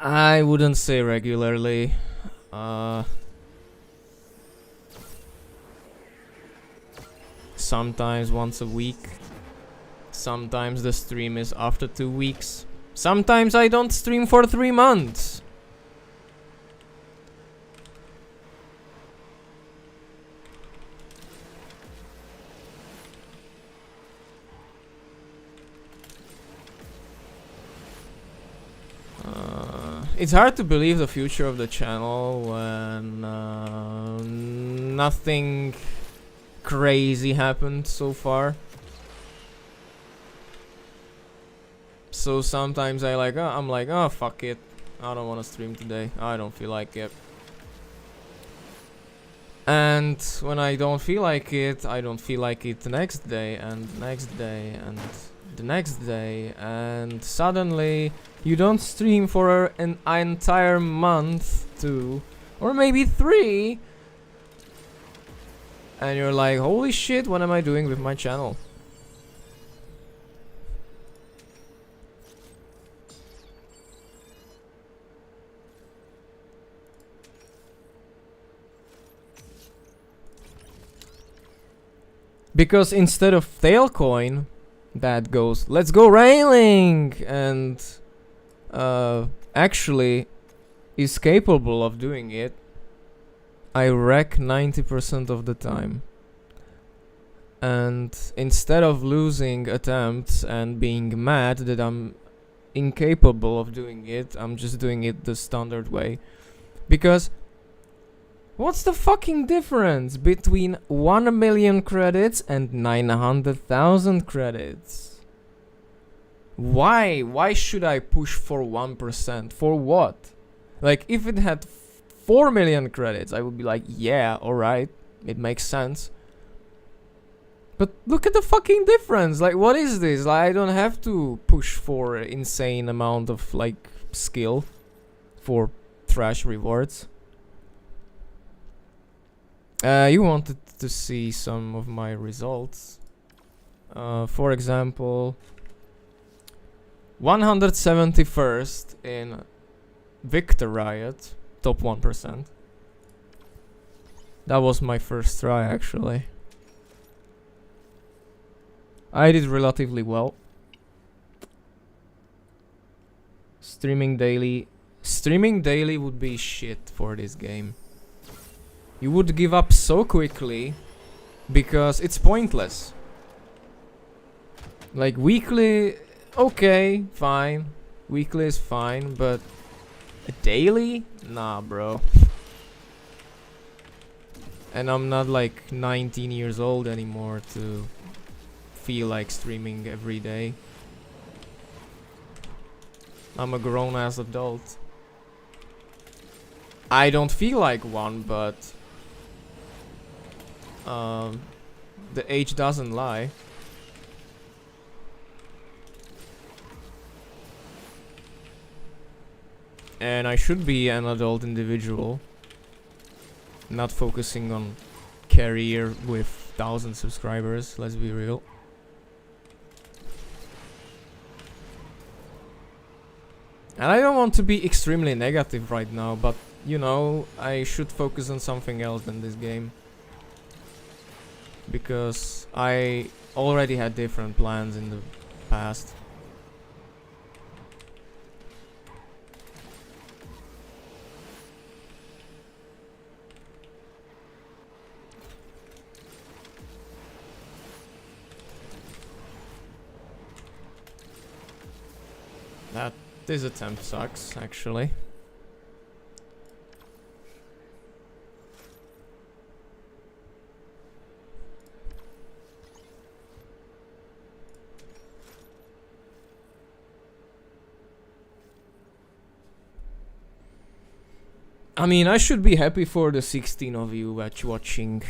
I wouldn't say regularly. Sometimes once a week. Sometimes the stream is after 2 weeks. Sometimes I don't stream for 3 months. It's hard to believe the future of the channel when nothing crazy happened so far. So sometimes I'm like, oh fuck it, I don't want to stream today, I don't feel like it. And when I don't feel like it, I don't feel like it the next day and the next day and the next day, and suddenly you don't stream for an entire month, 2 or maybe 3, and you're like, holy shit, what am I doing with my channel? Because instead of Tailcoin that goes, let's go railing, and actually is capable of doing it, I wreck 90% of the time. And instead of losing attempts and being mad that I'm incapable of doing it, I'm just doing it the standard way. Because what's the fucking difference between 1 million credits and 900,000 credits? Why should I push for 1%? For what? Like, if it had 4 million credits, I would be like, yeah, alright, it makes sense. But look at the fucking difference. Like, what is this? Like, I don't have to push for an insane amount of, like, skill for trash rewards. You wanted to see some of my results. For example, 171st in Victor Riot, top 1%. That was my first try, actually. I did relatively well. Streaming daily would be shit for this game. You would give up so quickly because it's pointless. Like, weekly, okay, fine. Weekly is fine, but daily? Nah, bro. And I'm not like 19 years old anymore to feel like streaming every day. I'm a grown-ass adult. I don't feel like one, but the age doesn't lie. And I should be an adult individual, not focusing on career with 1,000 subscribers, let's be real. And I don't want to be extremely negative right now, but you know, I should focus on something else than this game. Because I already had different plans in the past. This attempt sucks, actually. I mean, I should be happy for the 16 of you watching.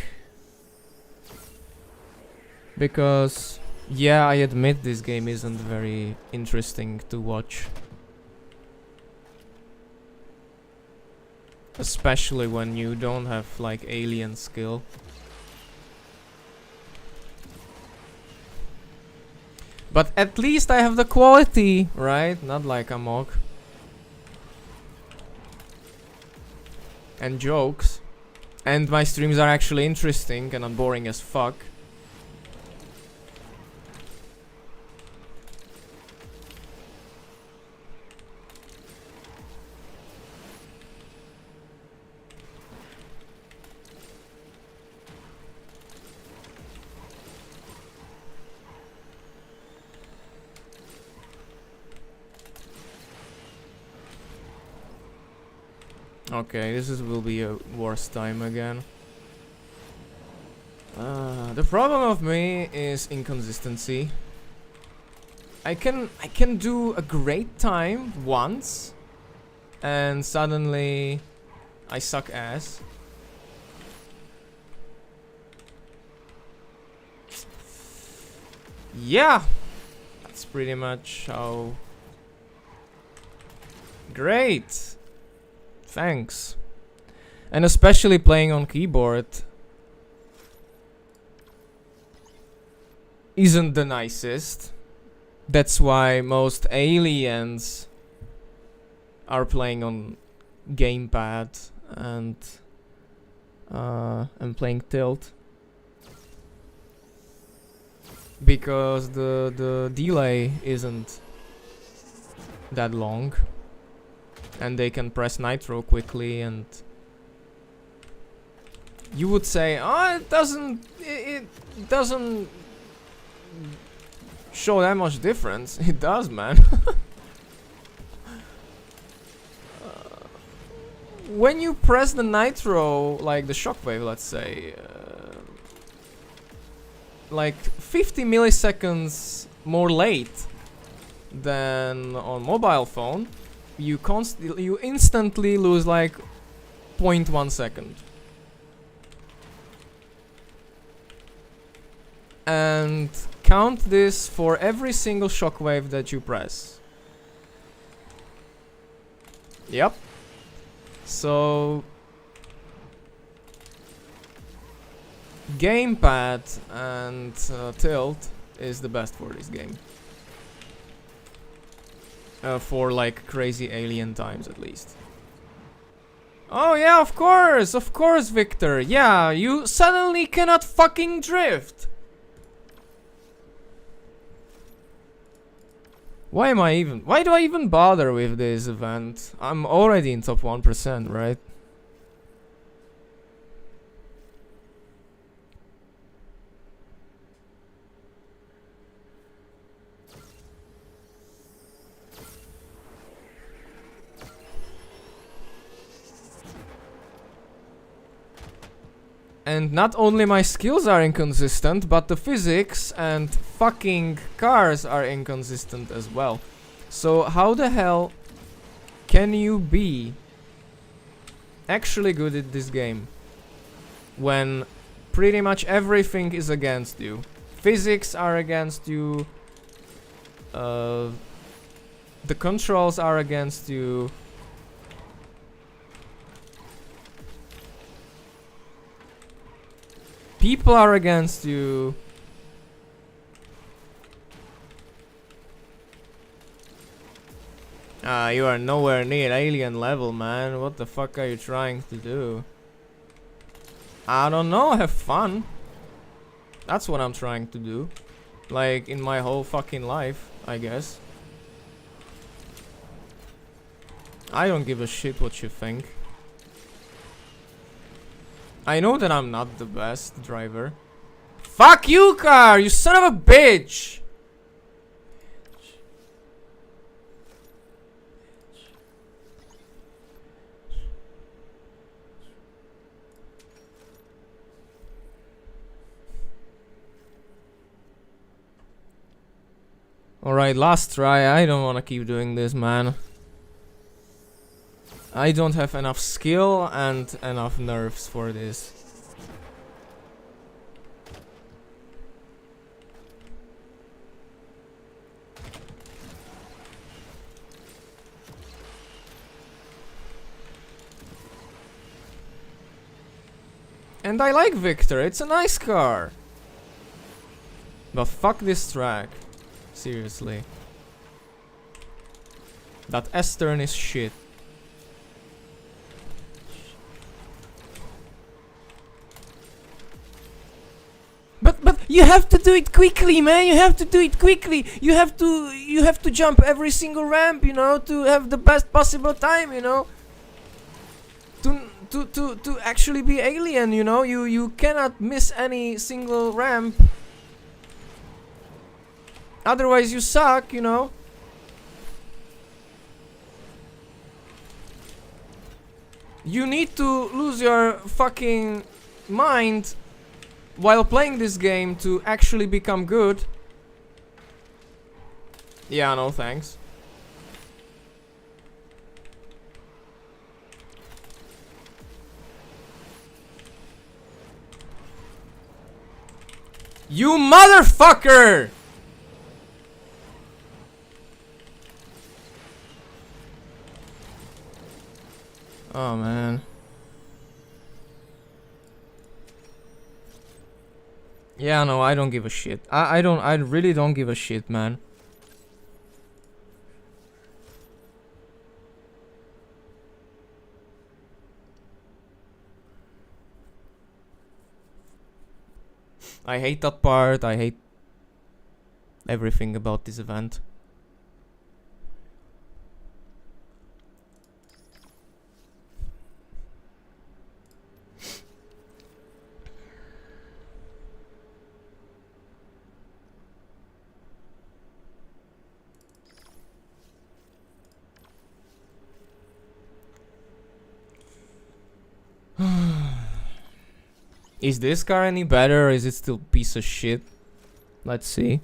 Because, yeah, I admit this game isn't very interesting to watch. Especially when you don't have, like, alien skill. But at least I have the quality, right? Not like a mock. And jokes. And my streams are actually interesting and not boring as fuck. Okay, will be a worse time again. The problem of me is inconsistency. I can do a great time once, and suddenly I suck ass. Yeah, that's pretty much how. Great. Thanks. And especially playing on keyboard isn't the nicest. That's why most aliens are playing on gamepad and playing tilt. Because the delay isn't that long. And they can press Nitro quickly, and you would say, oh, it doesn't show that much difference. It does, man. When you press the Nitro, like the shockwave, let's say, like 50 milliseconds more late than on mobile phone, you instantly lose like 0.1 second. And count this for every single shockwave that you press. Yep. So gamepad and tilt is the best for this game. For like crazy alien times at least. Oh yeah, of course, Victor. Yeah, you suddenly cannot fucking drift. Why do I even bother with this event? I'm already in top 1%, right? And not only my skills are inconsistent, but the physics and fucking cars are inconsistent as well. So how the hell can you be actually good at this game when pretty much everything is against you? Physics are against you, the controls are against you. People are against you. You are nowhere near alien level, man. What the fuck are you trying to do? I don't know, have fun. That's what I'm trying to do. Like, in my whole fucking life, I guess. I don't give a shit what you think. I know that I'm not the best driver. Fuck you, car! You son of a bitch! Alright, last try. I don't wanna keep doing this, man. I don't have enough skill and enough nerves for this. And I like Victor, it's a nice car. But fuck this track. Seriously. That S-turn is shit. But you have to do it quickly, man. You have to do it quickly. You have to jump every single ramp, you know, to have the best possible time, you know. To actually be alien, you know, you cannot miss any single ramp. Otherwise you suck, you know. You need to lose your fucking mind while playing this game to actually become good. Yeah, no thanks. You motherfucker! Oh man. Yeah, no, I don't give a shit. I really don't give a shit, man. I hate that part. I hate everything about this event. Is this car any better or is it still piece of shit? Let's see.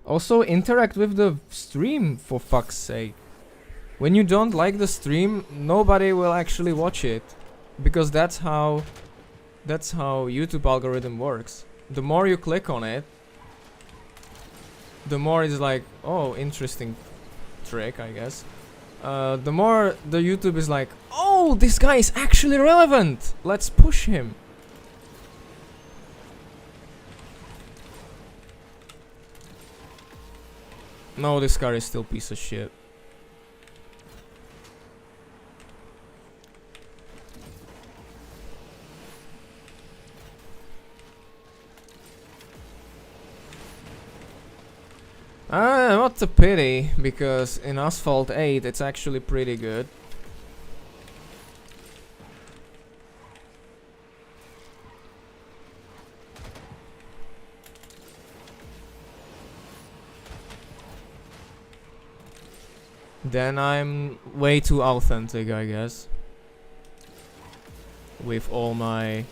Also interact with the stream, for fuck's sake. When you don't like the stream, nobody will actually watch it. Because that's how YouTube algorithm works. The more you click on it, the more it's like, oh, interesting trick, I guess. The more the YouTube is like, oh, this guy is actually relevant, let's push him. No, this car is still piece of shit. What a pity, because in Asphalt 8 it's actually pretty good. Then I'm way too authentic, I guess. With all my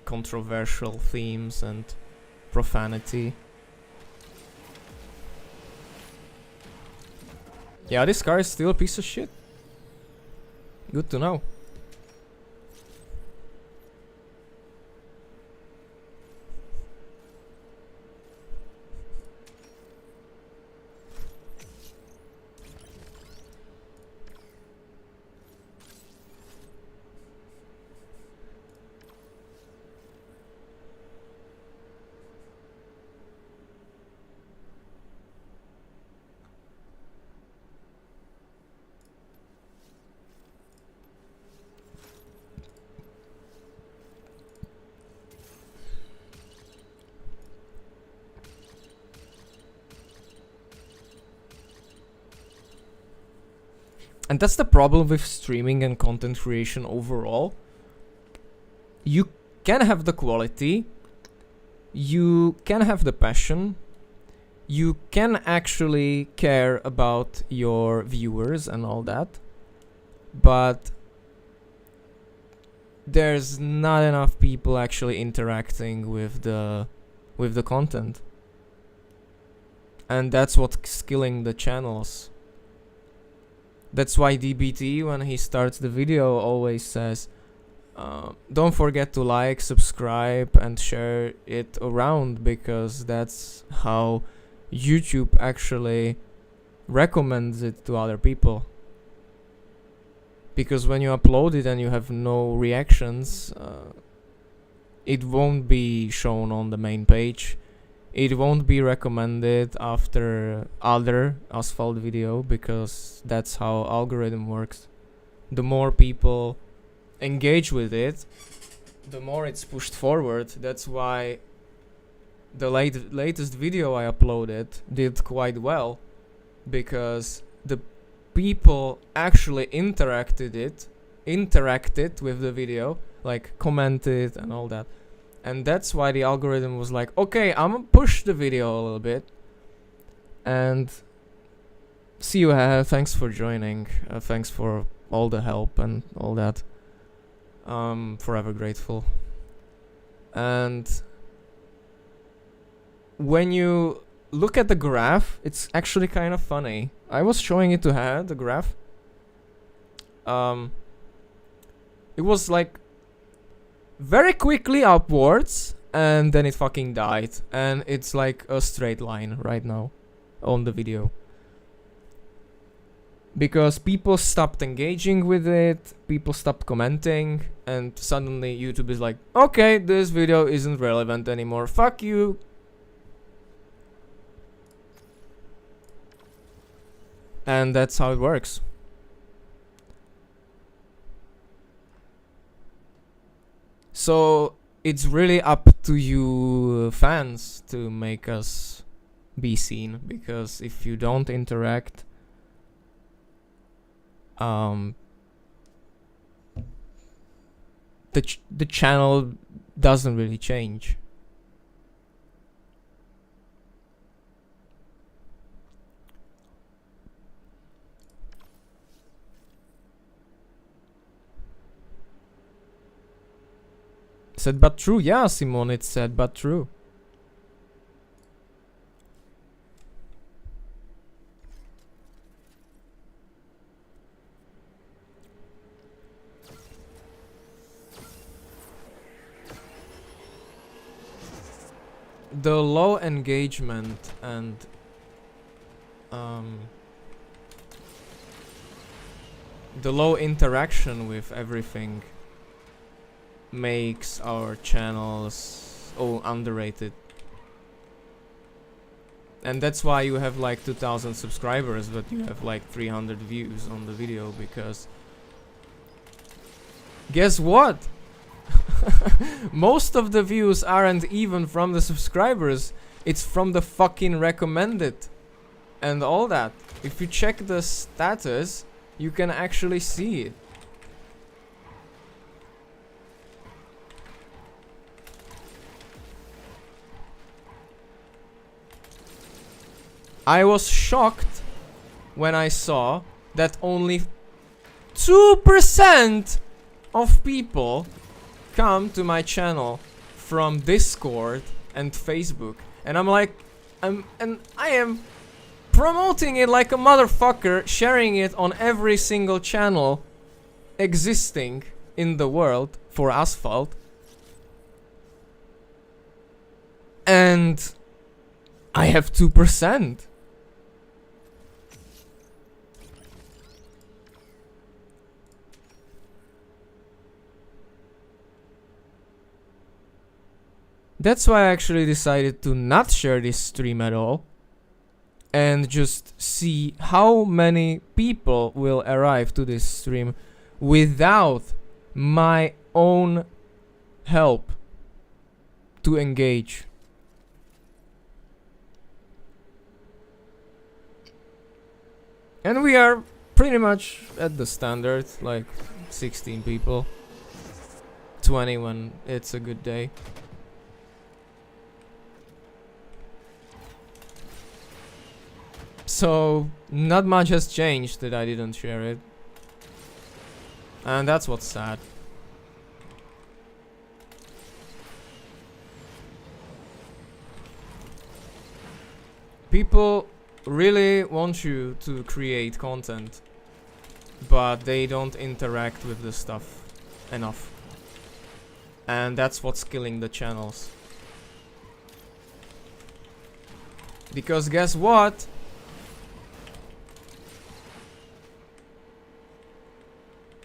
controversial themes and profanity. Yeah, this car is still a piece of shit. Good to know. And that's the problem with streaming and content creation overall. You can have the quality, you can have the passion, you can actually care about your viewers and all that, but there's not enough people actually interacting with the content. And that's what's killing the channels. That's why DBT, when he starts the video, always says, don't forget to like, subscribe, and share it around, because that's how YouTube actually recommends it to other people. Because when you upload it and you have no reactions, it won't be shown on the main page. It won't be recommended after other Asphalt video, because that's how algorithm works. The more people engage with it, the more it's pushed forward. That's why the latest video I uploaded did quite well, because the people actually interacted with the video, like commented and all that. And that's why the algorithm was like, okay, I'm gonna push the video a little bit. And see you, thanks for joining, thanks for all the help and all that. Forever grateful. And when you look at the graph, it's actually kind of funny. I was showing it to her, the graph. It was like very quickly upwards, and then it fucking died. And it's like a straight line right now on the video. Because people stopped engaging with it, people stopped commenting, and suddenly YouTube is like, okay, this video isn't relevant anymore, fuck you. And that's how it works. So it's really up to you fans to make us be seen, because if you don't interact, the channel doesn't really change. Said but true. Yeah, Simone, it's said but true. The low engagement and the low interaction with everything makes our channels underrated. And that's why you have like 2,000 subscribers, but you have like 300 views on the video, because guess what? Most of the views aren't even from the subscribers, it's from the fucking recommended and all that. If you check the status, you can actually see it. I was shocked when I saw that only 2% of people come to my channel from Discord and Facebook, and I'm like, I am promoting it like a motherfucker, sharing it on every single channel existing in the world for Asphalt, and I have 2%. That's why I actually decided to not share this stream at all, and just see how many people will arrive to this stream without my own help to engage. And we are pretty much at the standard, like 16 people, 20 when it's a good day. So not much has changed that I didn't share it, and that's what's sad. People really want you to create content, but they don't interact with the stuff enough. And that's what's killing the channels. Because guess what?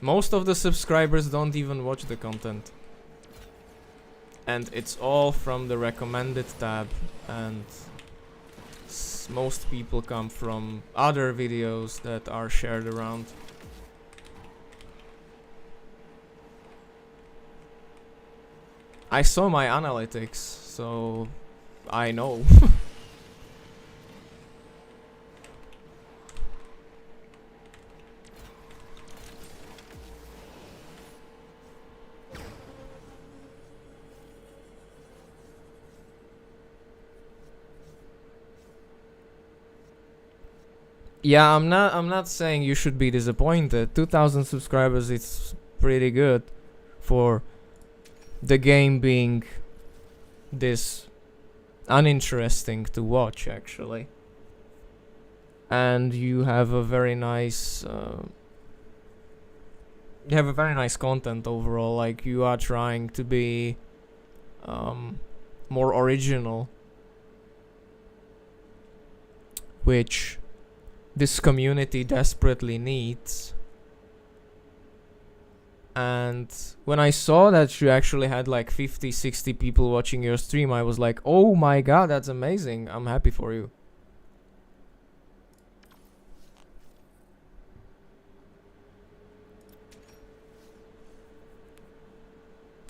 Most of the subscribers don't even watch the content. And it's all from the recommended tab, and most people come from other videos that are shared around. I saw my analytics, so I know. Yeah, I'm not saying you should be disappointed. 2,000 subscribers is pretty good for the game being this uninteresting to watch, actually. And you have a very nice content overall. Like, you are trying to be more original, which this community desperately needs. And when I saw that you actually had like 50-60 people watching your stream, I was like, oh my god, that's amazing. I'm happy for you.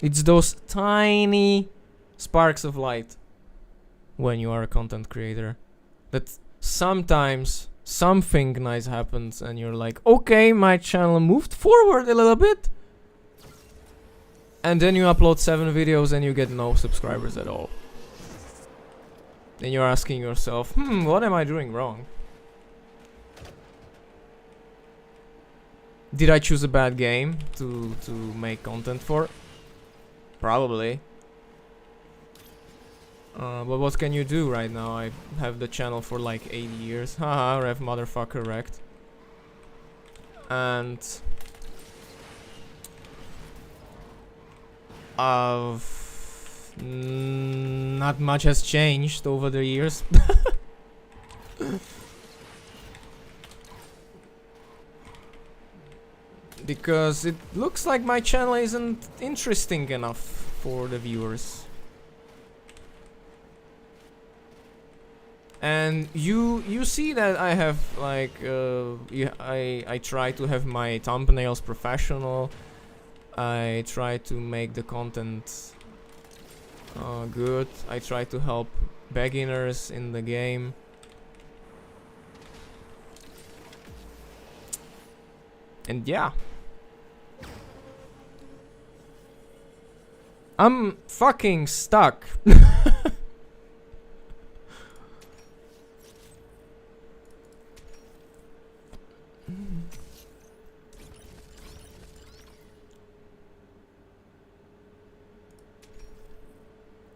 It's those tiny sparks of light when you are a content creator that sometimes something nice happens and you're like, okay, my channel moved forward a little bit. And then you upload 7 videos and you get no subscribers at all. Then you're asking yourself, what am I doing wrong? Did I choose a bad game to make content for? Probably. But what can you do right now? I have the channel for like 8 years. Haha, Rev motherfucker wrecked. And not much has changed over the years. Because it looks like my channel isn't interesting enough for the viewers. And you see that I have like I try to have my thumbnails professional. I try to make the content good. I try to help beginners in the game. And yeah, I'm fucking stuck.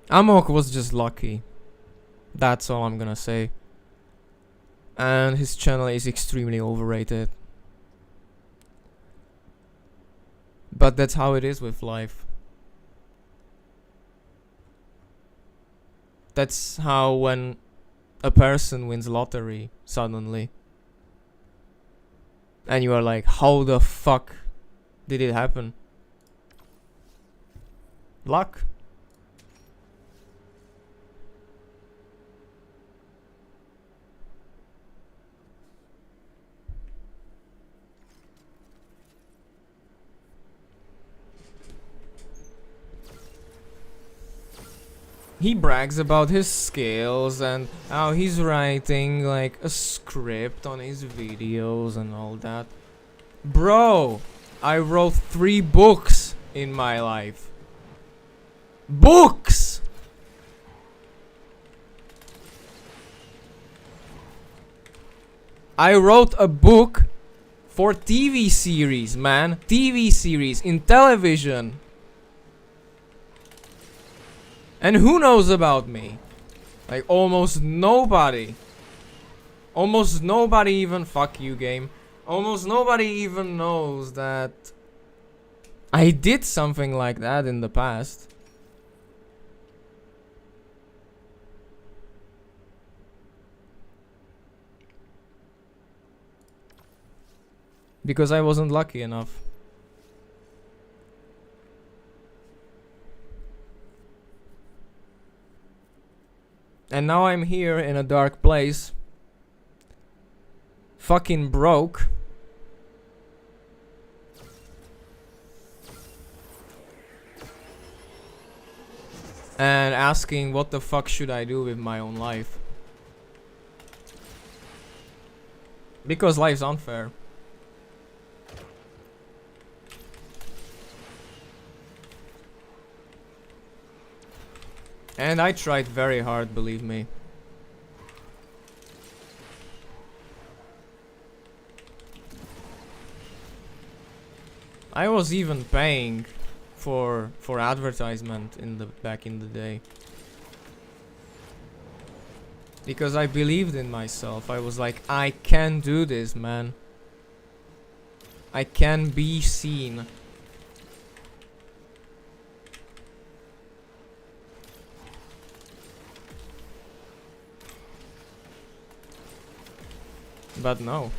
Amok was just lucky. That's all I'm gonna say. And his channel is extremely overrated. But that's how it is with life. That's how when a person wins lottery suddenly. And you are like, how the fuck did it happen? Luck. He brags about his skills and how he's writing like a script on his videos and all that. Bro, I wrote 3 books in my life. Books! I wrote a book for TV series, man. TV series in television. And who knows about me? Like almost nobody. Almost nobody even, fuck you game, almost nobody even knows that I did something like that in the past. Because I wasn't lucky enough. And now I'm here in a dark place. Fucking broke. And asking what the fuck should I do with my own life. Because life's unfair. And I tried very hard, believe me. I was even paying for advertisement in the back in the day. Because I believed in myself. I was like, I can do this, man. I can be seen. But no.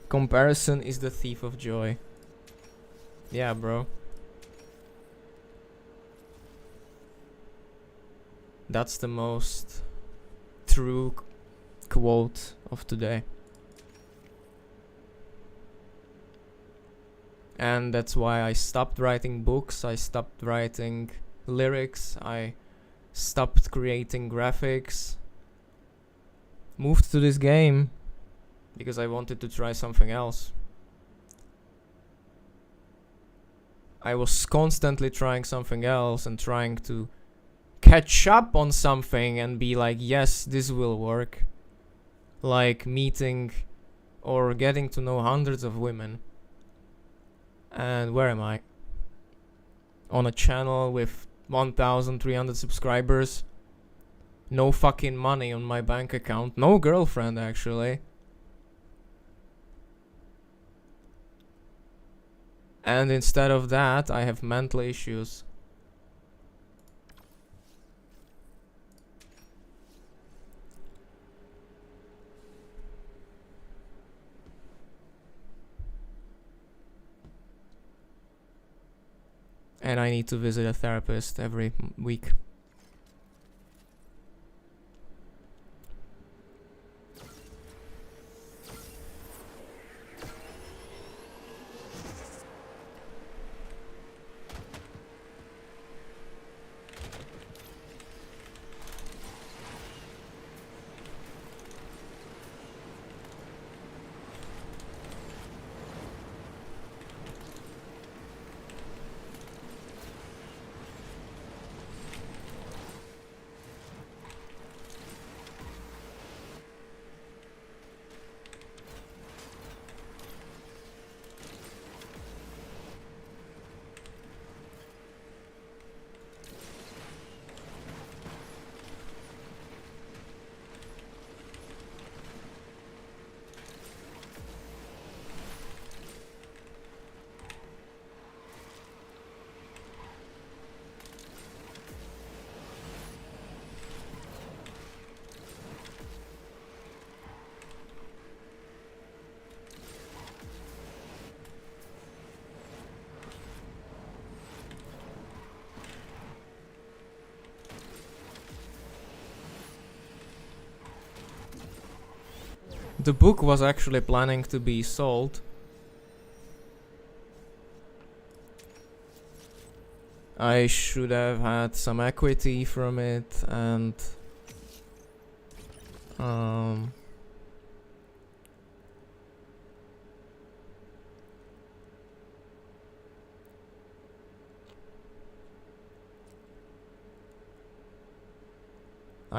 Comparison is the thief of joy. Yeah, bro. That's the most true quote of today. And that's why I stopped writing books, I stopped writing lyrics, I stopped creating graphics. Moved to this game because I wanted to try something else. I was constantly trying something else and trying to catch up on something and be like, yes, this will work. Like meeting or getting to know hundreds of women. And where am I? On a channel with 1,300 subscribers. No fucking money on my bank account. No girlfriend, actually. And instead of that, I have mental issues. And I need to visit a therapist every week. The book was actually planning to be sold. I should have had some equity from it and I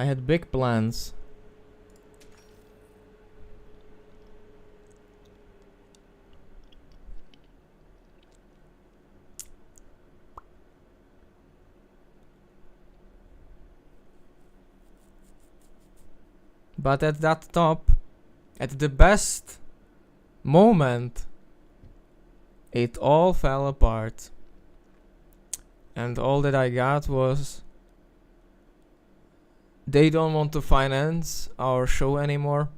had big plans. But at that top, at the best moment, it all fell apart. And all that I got was, they don't want to finance our show anymore.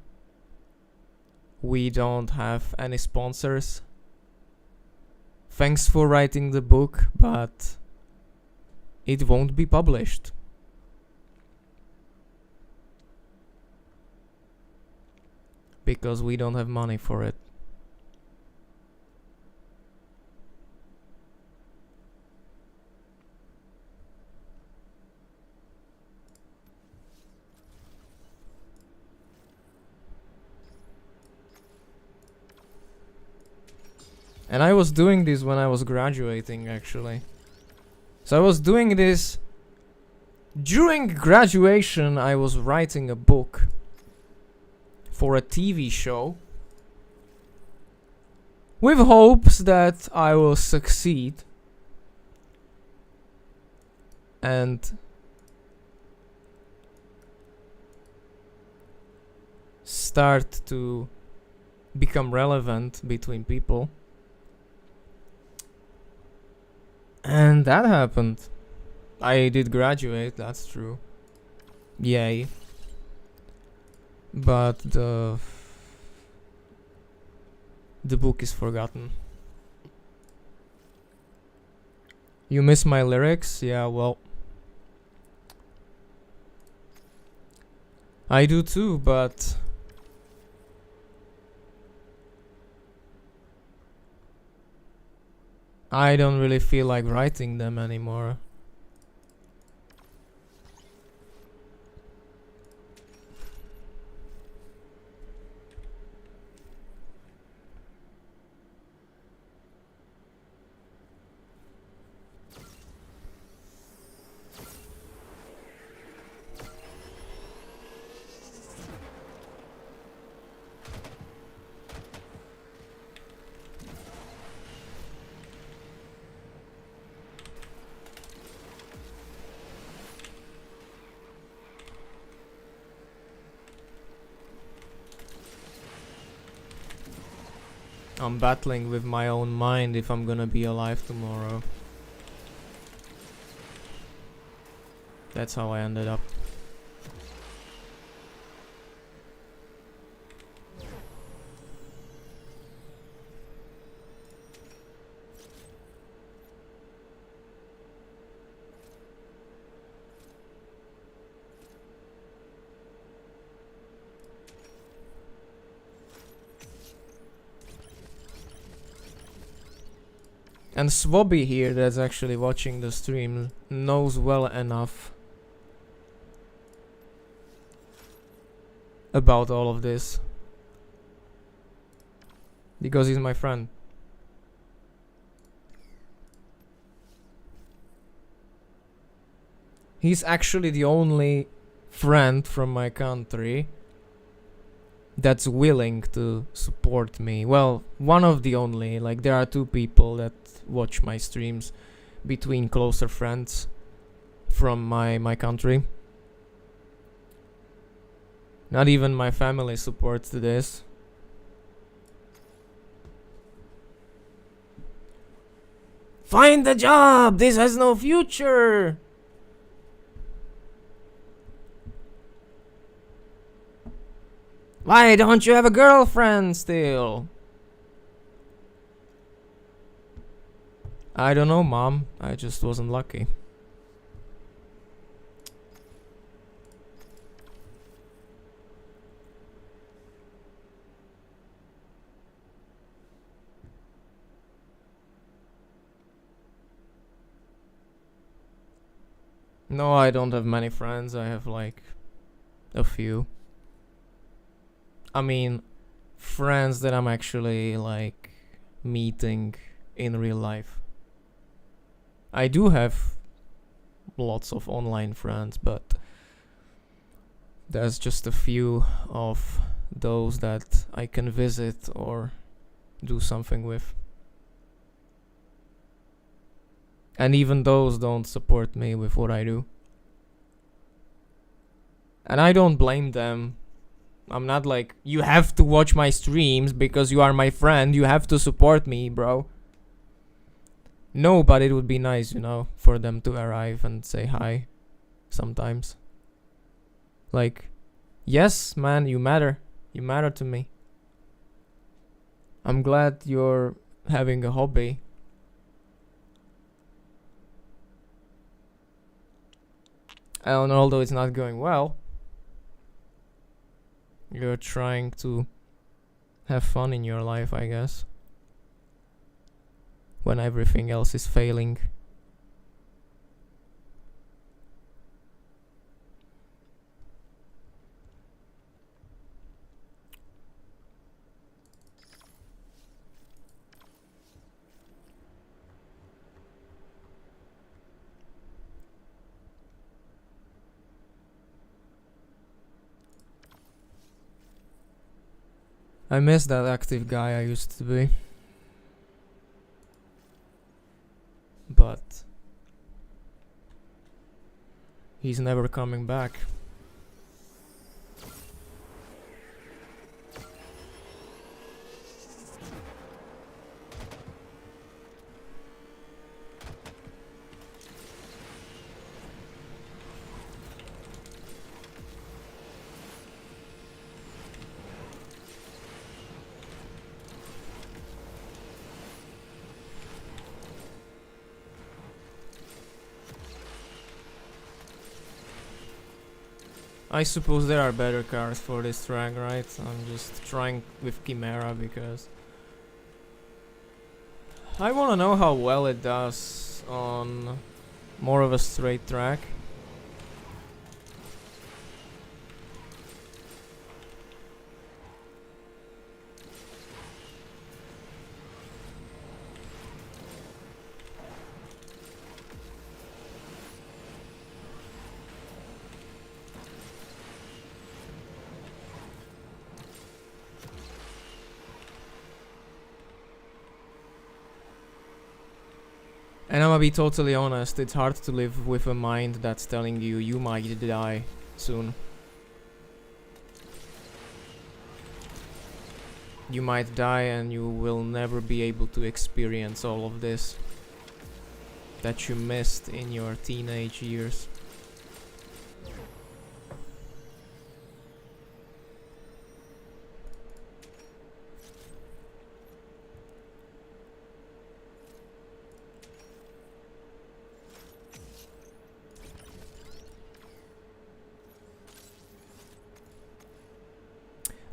We don't have any sponsors. Thanks for writing the book, but it won't be published. Because we don't have money for it. And I was doing this when I was graduating, actually. So I was doing this during graduation. I was writing a book for a TV show with hopes that I will succeed and start to become relevant between people. And that happened. I did graduate, that's true. Yay. But the book is forgotten. You miss my lyrics? Yeah, well, I do too, but I don't really feel like writing them anymore. I'm battling with my own mind if I'm gonna be alive tomorrow. That's how I ended up. And Swobby here, that's actually watching the stream, knows well enough about all of this. Because he's my friend. He's actually the only friend from my country that's willing to support me. Well, one of the only. Like, there are two people that watch my streams between closer friends from my country. Not even my family supports this. Find a job! This has no future! Why don't you have a girlfriend still? I don't know, Mom. I just wasn't lucky. No, I don't have many friends. I have like a few. I mean, friends that I'm actually like meeting in real life. I do have lots of online friends, but there's just a few of those that I can visit or do something with. And even those don't support me with what I do. And I don't blame them I'm not like, you have to watch my streams because you are my friend, you have to support me, bro. No, but it would be nice, you know, for them to arrive and say hi sometimes. Like, yes, man, you matter. You matter to me. I'm glad you're having a hobby. And although it's not going well, you're trying to have fun in your life, I guess. When everything else is failing. I miss that active guy I used to be. But he's never coming back. I suppose there are better cards for this track, right? I'm just trying with Chimera because I wanna know how well it does on more of a straight track. And I'm gonna be totally honest, it's hard to live with a mind that's telling you you might die soon. You might die and you will never be able to experience all of this that you missed in your teenage years.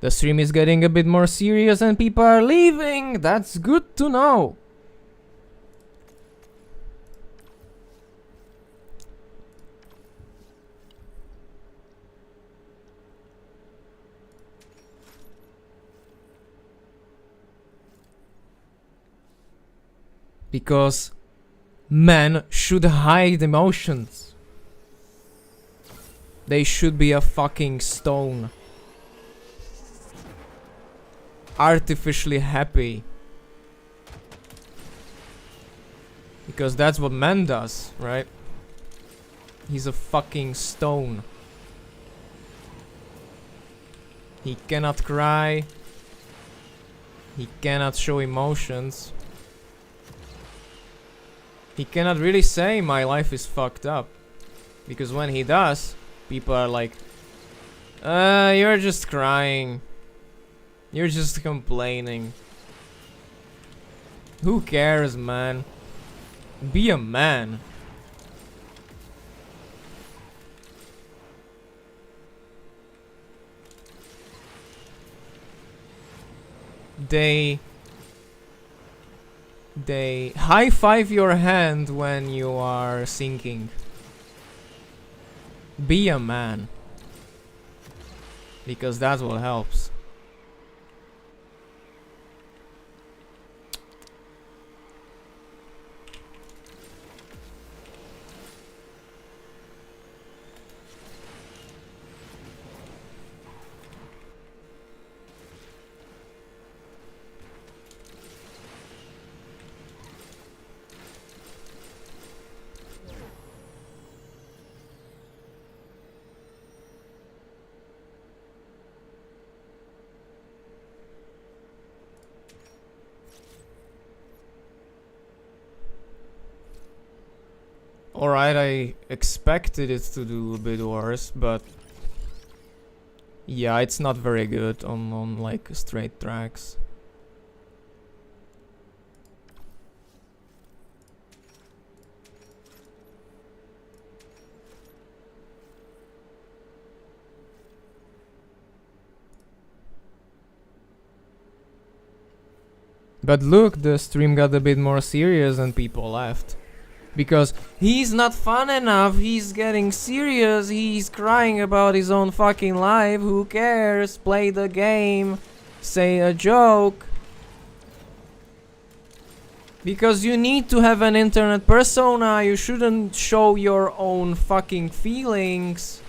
The stream is getting a bit more serious and people are leaving. That's good to know. Because men should hide emotions. They should be a fucking stone. Artificially happy. Because that's what man does, right? He's a fucking stone. He cannot cry. He cannot show emotions. He cannot really say my life is fucked up. Because when he does, people are like, you're just crying. You're just complaining. Who cares, man? Be a man. They high five your hand when you are sinking. Be a man. Because that's what helps. Alright, I expected it to do a bit worse, but yeah, it's not very good on like straight tracks. But look, the stream got a bit more serious and people left. Because he's not fun enough, he's getting serious, he's crying about his own fucking life, who cares? Play the game, say a joke. Because you need to have an internet persona, you shouldn't show your own fucking feelings.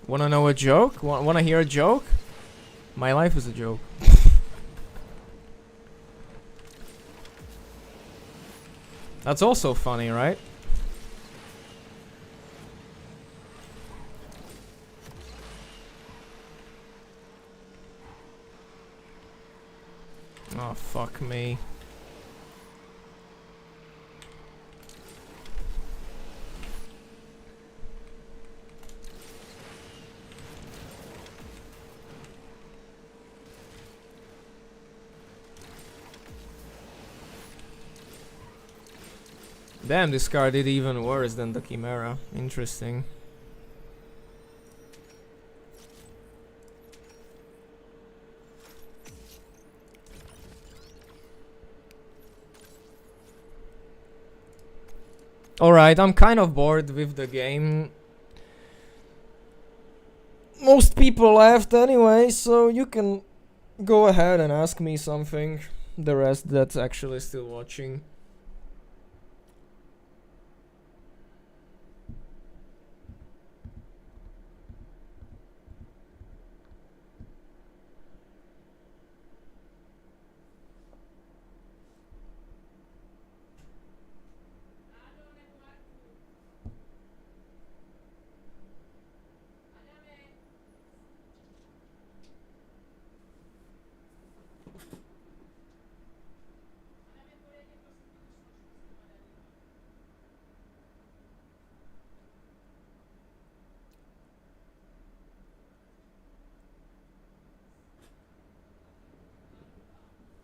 Wanna know a joke? Wanna hear a joke? My life is a joke. That's also funny, right? Oh, fuck me. Damn, this card did even worse than the Chimera. Interesting. Alright, I'm kind of bored with the game. Most people left anyway, so you can go ahead and ask me something. The rest that's actually still watching.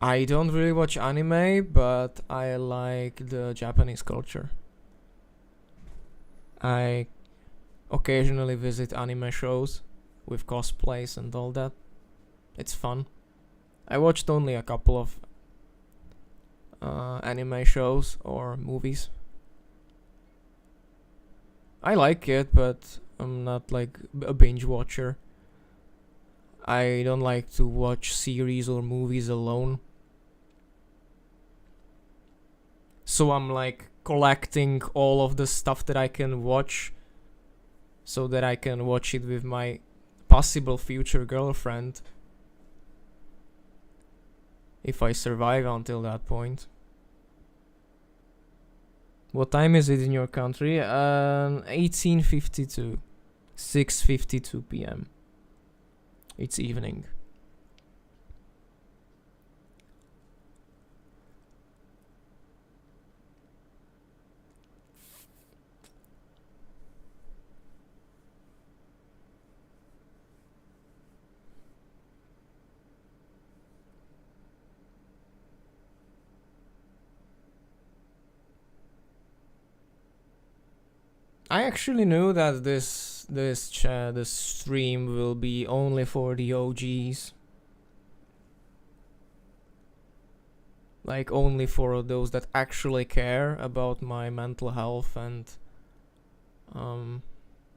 I don't really watch anime, but I like the Japanese culture. I occasionally visit anime shows with cosplays and all that. It's fun. I watched only a couple of anime shows or movies. I like it, but I'm not like a binge watcher. I don't like to watch series or movies alone. So I'm like collecting all of the stuff that I can watch so that I can watch it with my possible future girlfriend. If I survive until that point. What time is it in your country? 18:52. 6:52 p.m. It's evening. I actually knew that this stream will be only for the OGs. Like only for those that actually care about my mental health and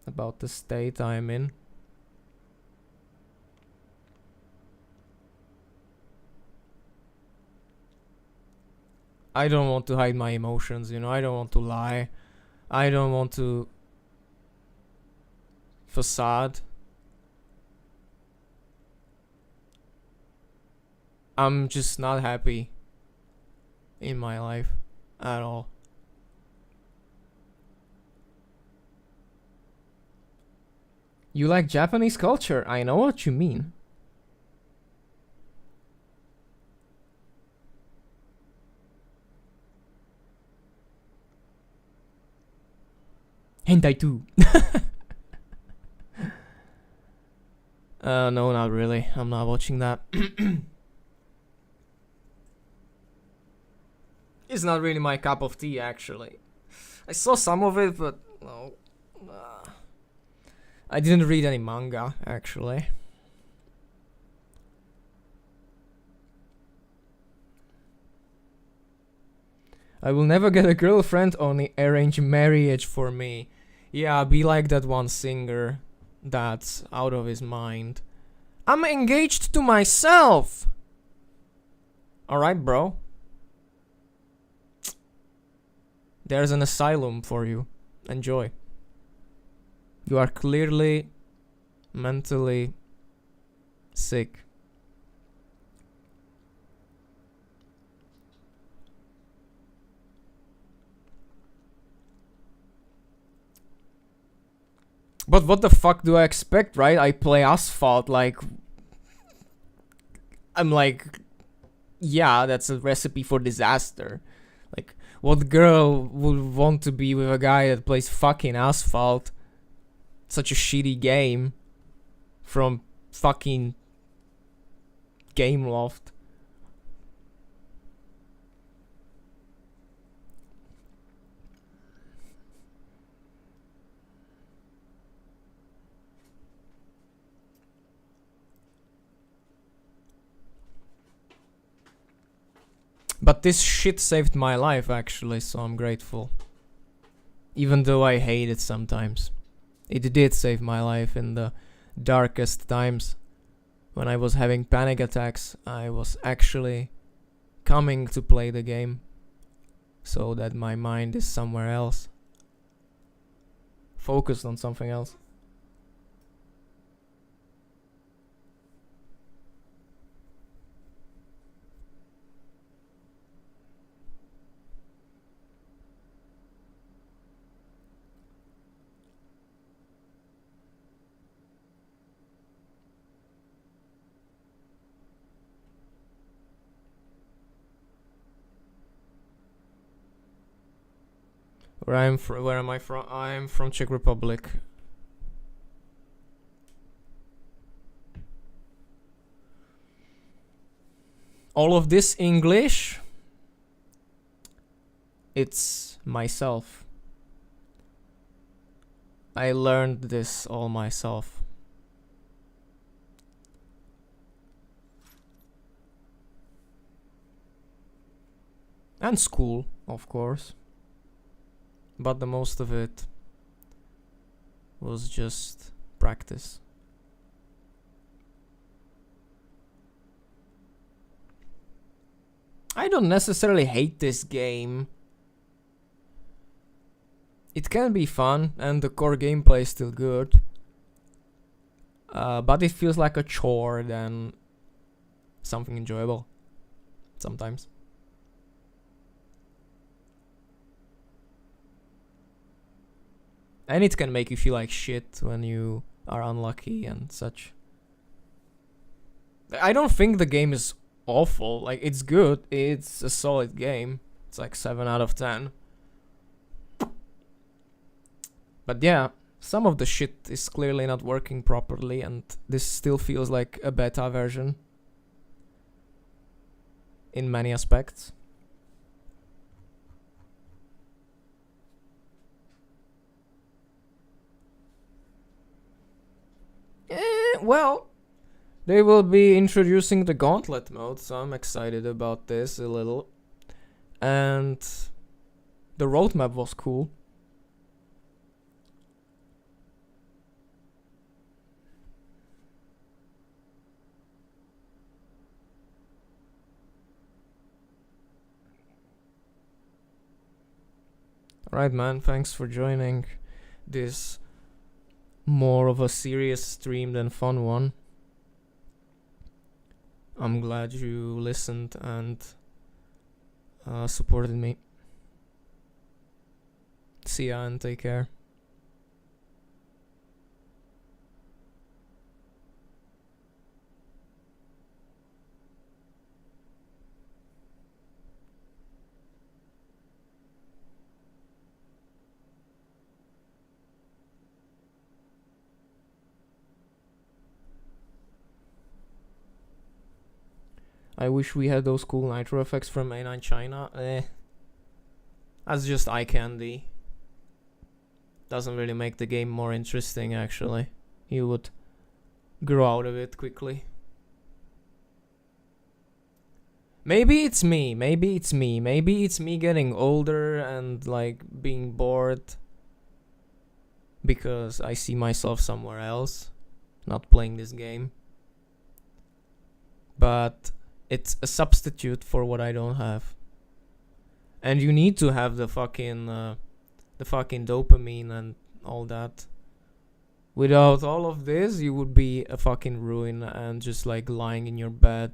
about the state I'm in. I don't want to hide my emotions, you know, I don't want to lie. I don't want to facade. I'm just not happy in my life at all. You like Japanese culture? I know what you mean. Hentai too. No, not really. I'm not watching that. It's not really my cup of tea, actually. I saw some of it, but no. I didn't read any manga, actually. I will never get a girlfriend, only arrange marriage for me. Yeah, be like that one singer that's out of his mind. I'm engaged to myself! Alright, bro. There's an asylum for you. Enjoy. You are clearly mentally sick. But what the fuck do I expect, right? I play Asphalt, like... I'm like... Yeah, that's a recipe for disaster. Like, what girl would want to be with a guy that plays fucking Asphalt? Such a shitty game. From fucking... Gameloft. But this shit saved my life, actually, so I'm grateful. Even though I hate it sometimes. It did save my life in the darkest times. When I was having panic attacks, I was actually coming to play the game. So that my mind is somewhere else. Focused on something else. Where am I from? I am from Czech Republic. All of this English, it's myself. I learned this all myself. And school, of course. But the most of it was just practice. I don't necessarily hate this game. It can be fun and the core gameplay is still good. But it feels like a chore than something enjoyable sometimes. And it can make you feel like shit when you are unlucky and such. I don't think the game is awful. Like, it's good. It's a solid game. It's like 7 out of 10. But yeah, some of the shit is clearly not working properly, and this still feels like a beta version. In many aspects. Well, they will be introducing the gauntlet mode, so I'm excited about this a little. And the roadmap was cool. Alright, man, thanks for joining this more of a serious stream than fun one. I'm glad you listened and supported me. See ya and take care. I wish we had those cool nitro effects from A9 China. That's just eye candy. Doesn't really make the game more interesting, actually. You would grow out of it quickly. Maybe it's me getting older and like being bored because I see myself somewhere else, not playing this game. But it's a substitute for what I don't have. And you need to have the fucking dopamine and all that. Without all of this, you would be a fucking ruin and just like lying in your bed,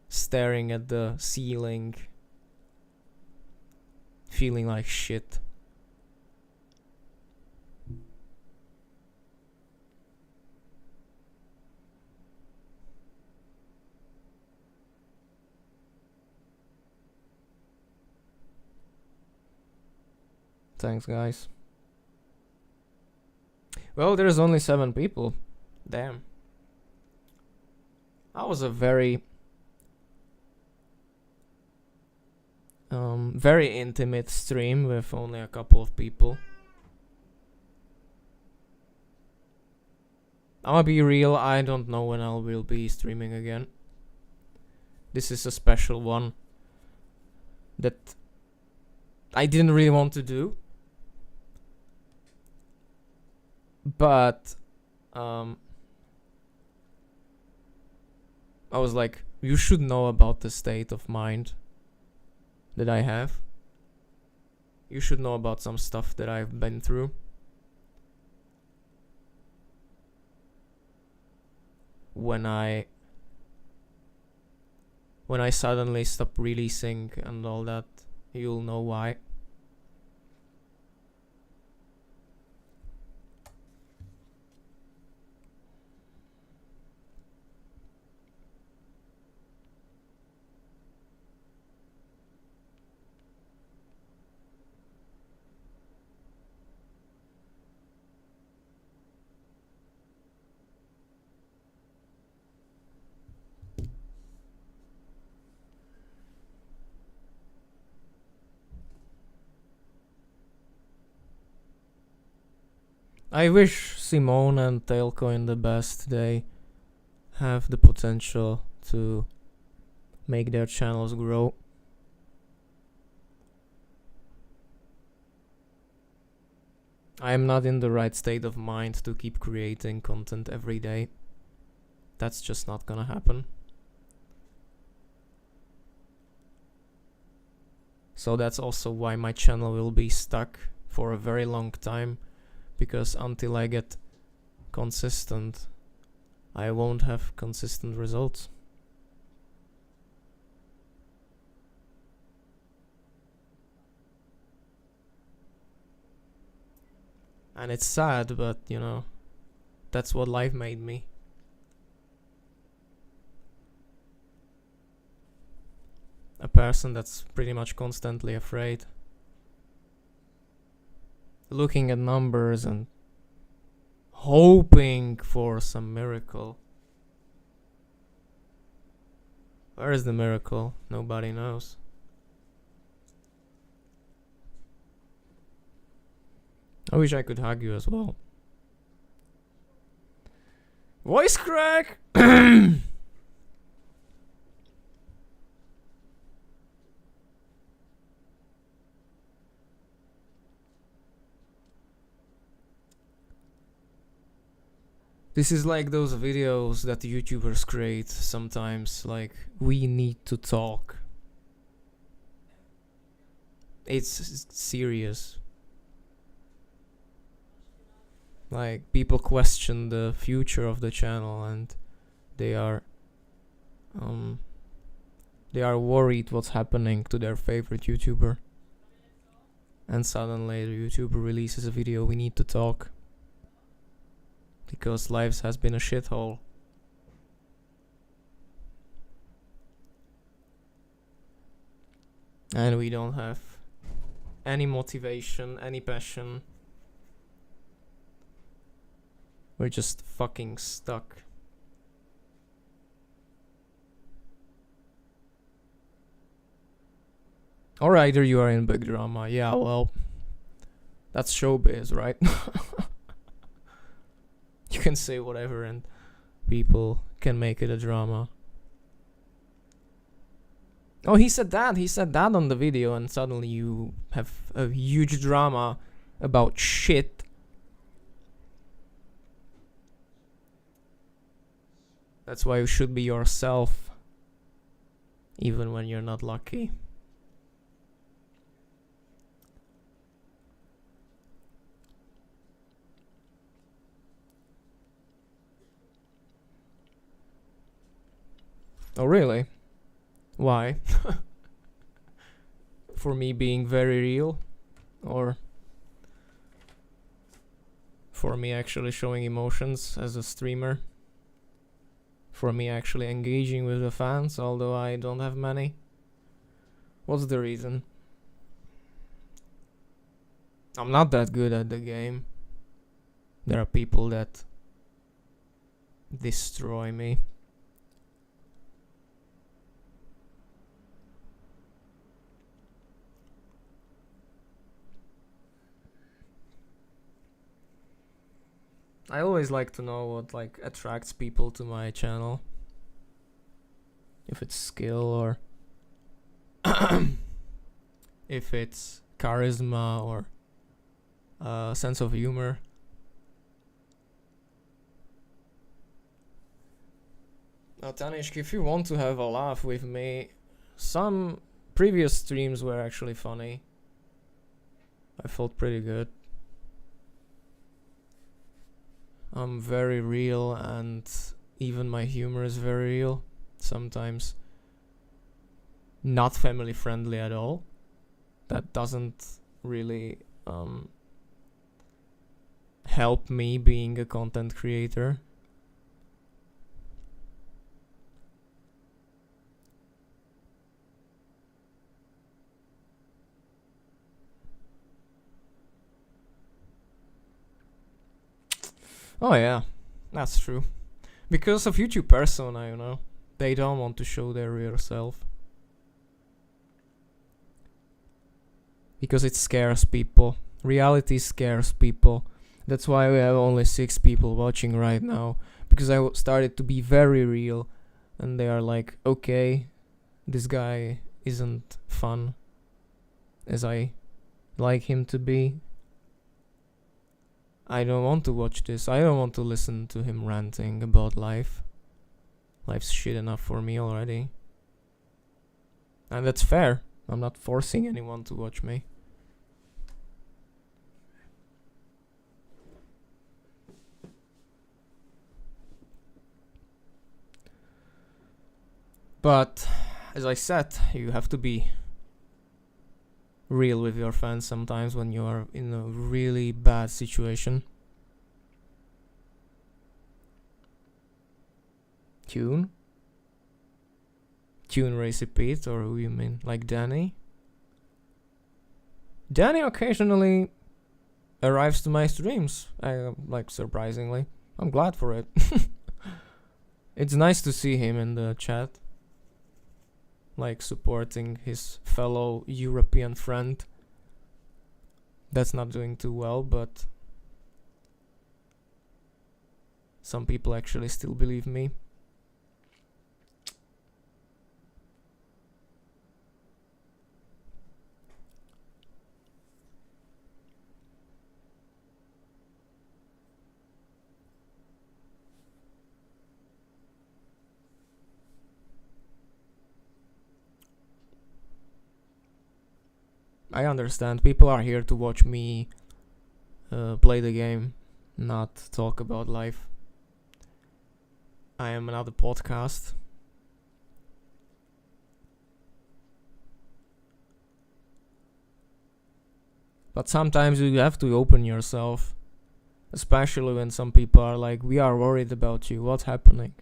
staring at the ceiling, feeling like shit. Thanks, guys. Well, there's only 7 people. Damn. That was a very intimate stream with only a couple of people. I'm gonna be real, I don't know when I will be streaming again. This is a special one that I didn't really want to do. But I was like, you should know about the state of mind that I have. You should know about some stuff that I've been through. When I suddenly stop releasing and all that, you'll know why. I wish Simone and Tailcoin the best. They have the potential to make their channels grow. I am not in the right state of mind to keep creating content every day. That's just not gonna happen. So that's also why my channel will be stuck for a very long time, because until I get consistent, I won't have consistent results. And it's sad, but you know, that's what life made me. A person that's pretty much constantly afraid. Looking at numbers and hoping for some miracle. Where is the miracle? Nobody knows. I wish I could hug you as well. Voice crack! This is like those videos that YouTubers create sometimes, like, we need to talk. It's serious. Like, people question the future of the channel and they are they are worried what's happening to their favorite YouTuber. And suddenly the YouTuber releases a video, we need to talk. Because lives has been a shithole. And we don't have any motivation, any passion. We're just fucking stuck. Or either you are in big drama. Yeah, well, that's showbiz, right? You can say whatever and people can make it a drama. Oh, he said that on the video, and suddenly you have a huge drama about shit. That's why you should be yourself, even when you're not lucky. Oh, really? Why? For me being very real? Or for me actually showing emotions as a streamer? For me actually engaging with the fans, although I don't have many? What's the reason? I'm not that good at the game. There are people that destroy me. I always like to know what like attracts people to my channel. If it's skill or if it's charisma or sense of humor. Now Tanishk, if you want to have a laugh with me, some previous streams were actually funny. I felt pretty good. I'm very real, and even my humor is very real. Sometimes not family friendly at all. That doesn't really help me being a content creator. Oh yeah, that's true. Because of YouTube persona, you know, they don't want to show their real self. Because it scares people. Reality scares people. That's why we have only 6 people watching right now. Because I started to be very real. And they are like, okay, this guy isn't fun as I like him to be. I don't want to watch this. I don't want to listen to him ranting about life. Life's shit enough for me already. And that's fair. I'm not forcing anyone to watch me. But, as I said, you have to be real with your fans sometimes when you are in a really bad situation. Tune Race Repeat, or who you mean? Like Danny? Danny occasionally arrives to my streams, like surprisingly. I'm glad for it. It's nice to see him in the chat. Like supporting his fellow European friend that's not doing too well, but some people actually still believe me. I understand. People are here to watch me play the game, not talk about life. I am another podcast. But sometimes you have to open yourself, especially when some people are like, we are worried about you, what's happening?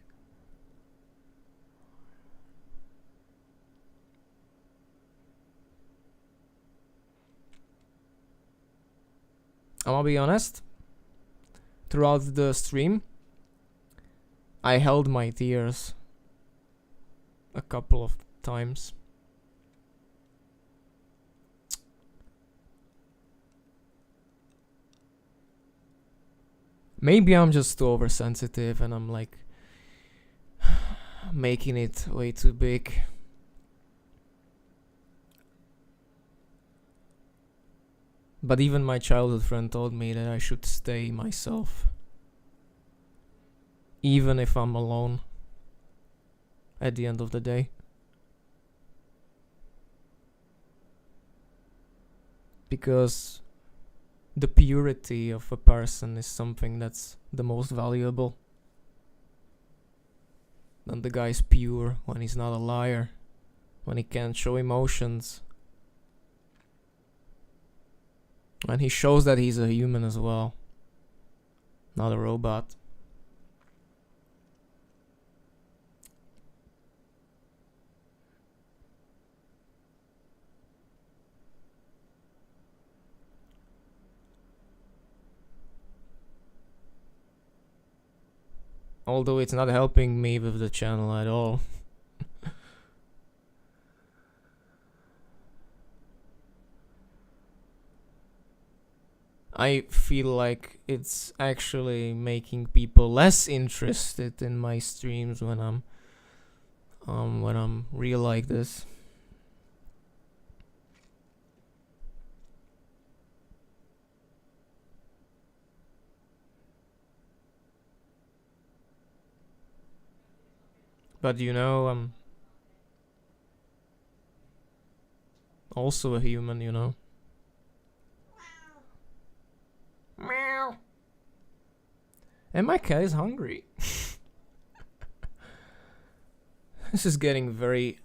I'm gonna be honest, throughout the stream, I held my tears a couple of times. Maybe I'm just too oversensitive and I'm like making it way too big. But even my childhood friend told me that I should stay myself, even if I'm alone at the end of the day. Because the purity of a person is something that's the most valuable. And the guy's pure when he's not a liar, when he can't show emotions. And he shows that he's a human as well, not a robot. Although it's not helping me with the channel at all. I feel like it's actually making people less interested in my streams when I'm real like this. But you know, I'm also a human, you know. Meow. And my cat is hungry. This is getting very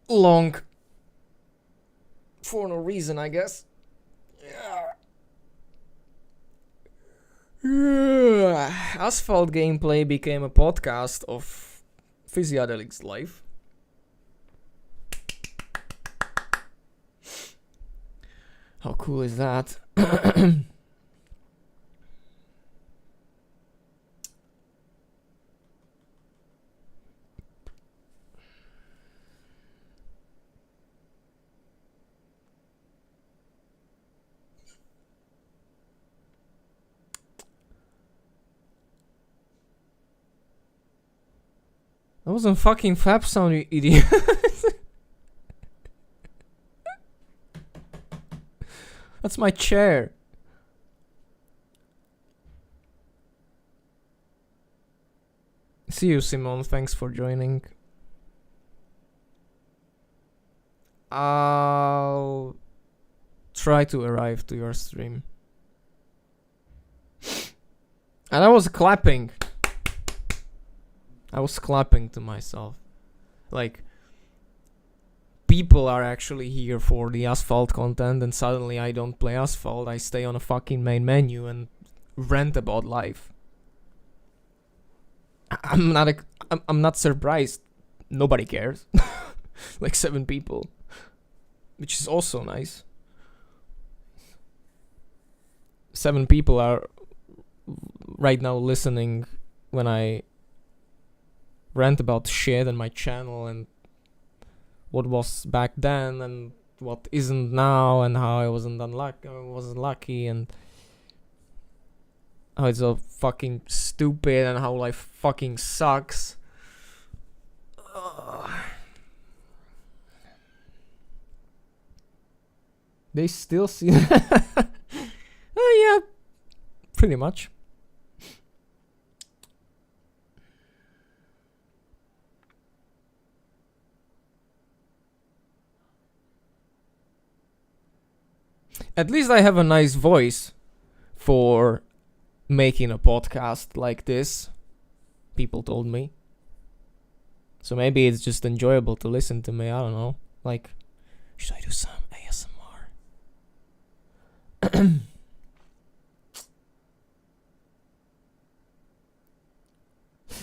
long for no reason, I guess. Asphalt gameplay became a podcast of Physiadelic's life. How cool is that? That wasn't fucking Fab sound, you idiot. That's my chair. See you, Simon. Thanks for joining. I'll try to arrive to your stream. And I was clapping. I was clapping to myself. Like, people are actually here for the Asphalt content, and suddenly I don't play Asphalt. I stay on a fucking main menu and rant about life. I'm not surprised. Nobody cares. Like 7 people, which is also nice. 7 people are right now listening when I rant about shit on my channel and what was back then and what isn't now, and how I wasn't lucky, and how it's all fucking stupid, and how life fucking sucks. They still see. Yeah, pretty much. At least I have a nice voice for making a podcast like this, people told me. So maybe it's just enjoyable to listen to me, I don't know. Like, should I do some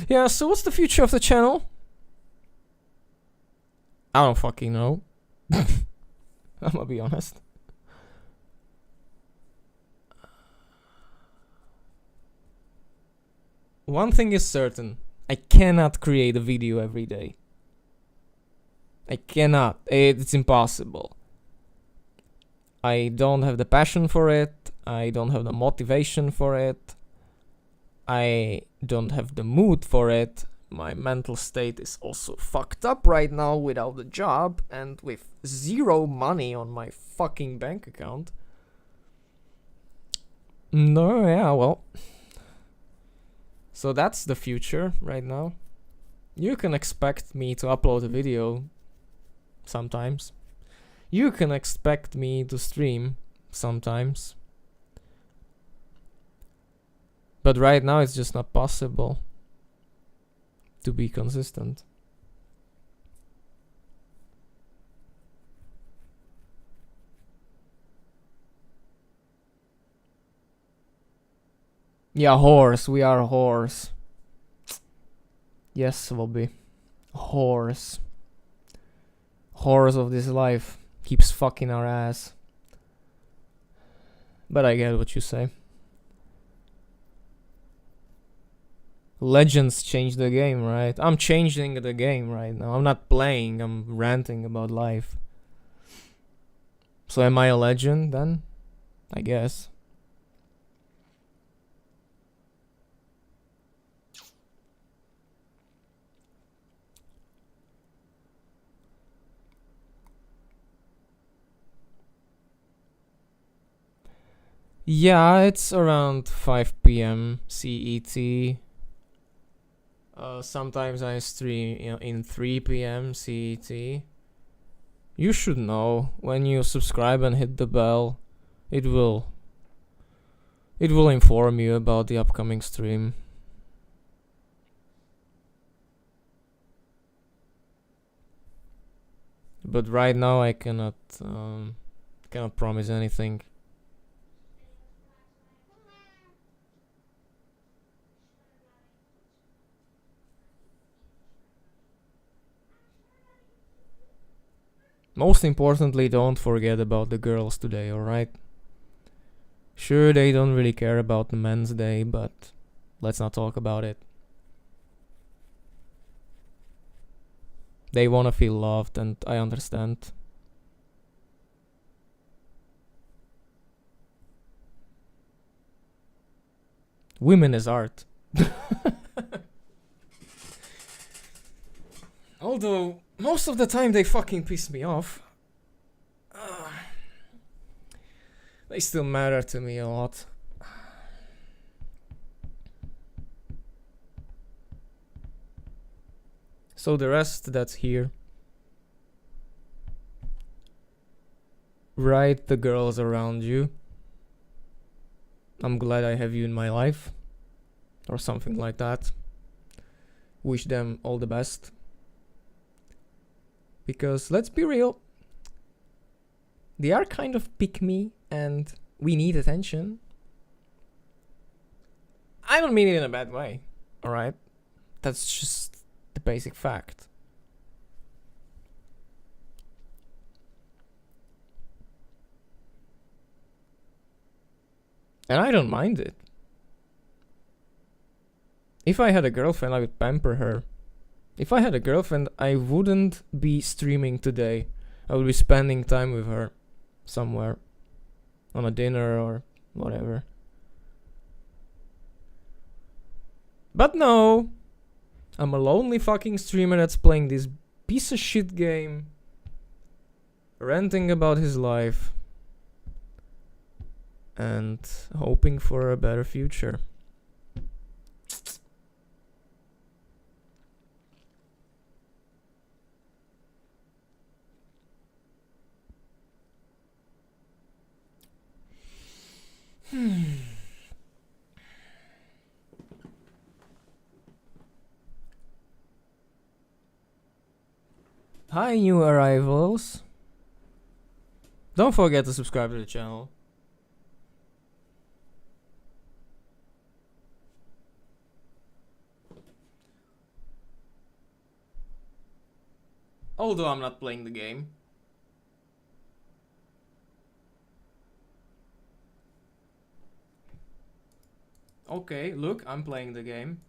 Yeah, so what's the future of the channel? I don't fucking know. I'm gonna be honest. One thing is certain. I cannot create a video every day. I cannot. It's impossible. I don't have the passion for it. I don't have the motivation for it. I don't have the mood for it. My mental state is also fucked up right now without a job and with zero money on my fucking bank account. No, yeah, well. So that's the future right now. You can expect me to upload a video sometimes. You can expect me to stream sometimes. But right now it's just not possible to be consistent. Yeah, horse. We are horse. Yes, Bobby. Horse. Horse of this life. Keeps fucking our ass. But I get what you say. Legends change the game, right? I'm changing the game right now. I'm not playing, I'm ranting about life. So am I a legend then? I guess. Yeah, it's around 5 p.m. CET. Sometimes I stream in 3 p.m. CET. You should know, when you subscribe and hit the bell, it will inform you about the upcoming stream. But right now I cannot promise anything. Most importantly, don't forget about the girls today, alright? Sure, they don't really care about the men's day, but let's not talk about it. They wanna feel loved, and I understand. Women is art. Although, most of the time they fucking piss me off. They still matter to me a lot. So the rest that's here. Write the girls around you. I'm glad I have you in my life. Or something like that. Wish them all the best. Because let's be real, they are kind of pick me and we need attention. I don't mean it in a bad way, alright? That's just the basic fact. And I don't mind it. If I had a girlfriend, I would pamper her. If I had a girlfriend, I wouldn't be streaming today. I would be spending time with her somewhere. On a dinner or whatever. But no! I'm a lonely fucking streamer that's playing this piece of shit game. Ranting about his life. And hoping for a better future. Hi, new arrivals. Don't forget to subscribe to the channel. Although I'm not playing the game. Okay, look, I'm playing the game.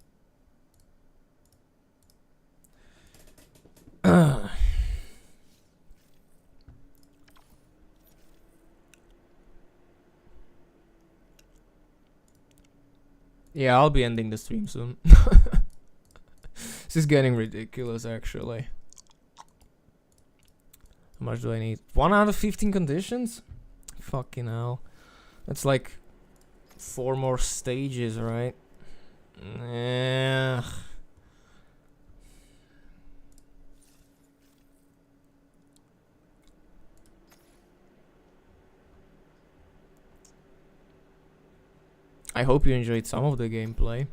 Yeah, I'll be ending the stream soon. This is getting ridiculous, actually. How much do I need? 1 out of 15 conditions? Fucking hell. That's like 4 more stages, right? Ugh. I hope you enjoyed some of the gameplay.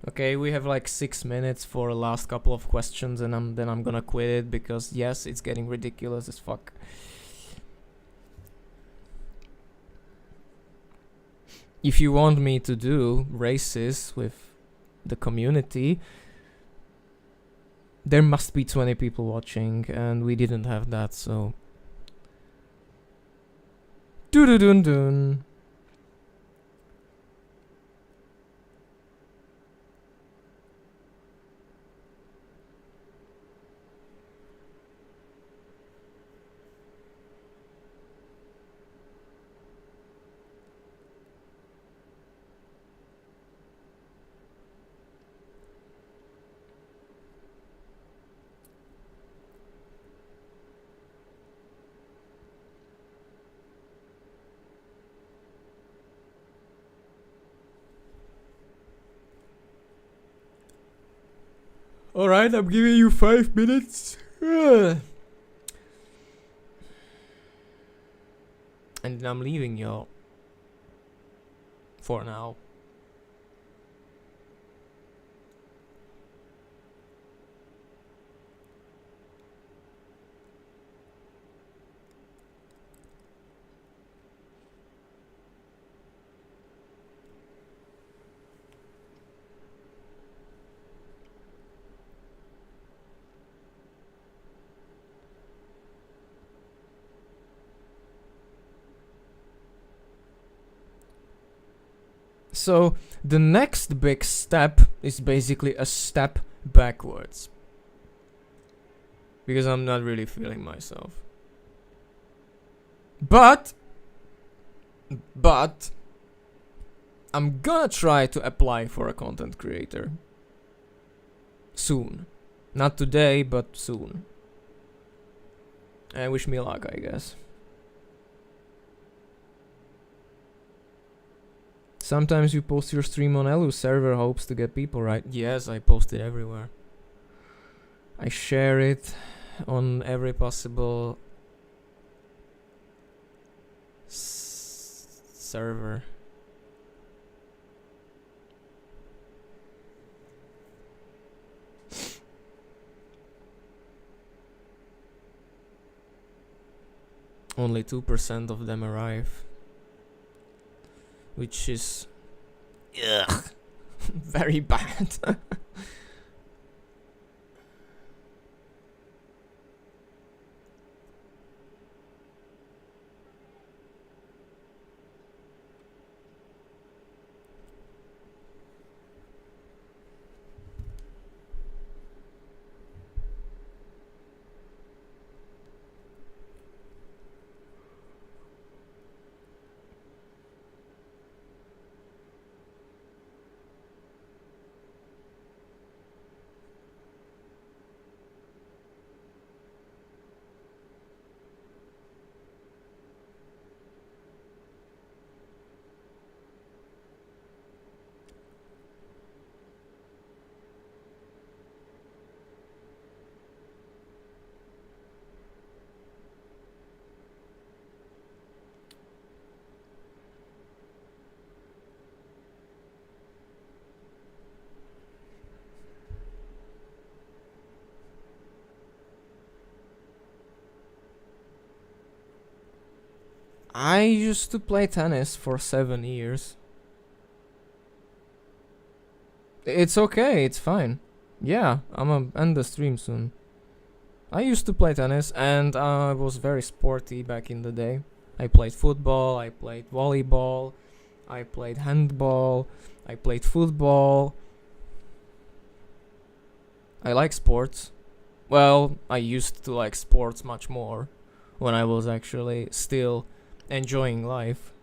Okay, we have like 6 minutes for the last couple of questions, and then I'm gonna quit it because yes, it's getting ridiculous as fuck. If you want me to do races with the community, there must be 20 people watching, and we didn't have that, so. Doo-doo-dun-dun. Alright, I'm giving you 5 minutes. And then I'm leaving y'all. For now. So, the next big step is basically a step backwards. Because I'm not really feeling myself. But, I'm gonna try to apply for a content creator. Soon. Not today, but soon. And wish me luck, I guess. Sometimes you post your stream on Elu server, hopes to get people, right? Yes, I post it everywhere. I share it on every possible server. Only 2% of them arrive. Which is very bad. I used to play tennis for 7 years. It's okay, it's fine. Yeah, I'm gonna end the stream soon. I used to play tennis and I was very sporty back in the day. I played football, I played volleyball, I played handball, I played football. I like sports. Well, I used to like sports much more when I was actually still enjoying life.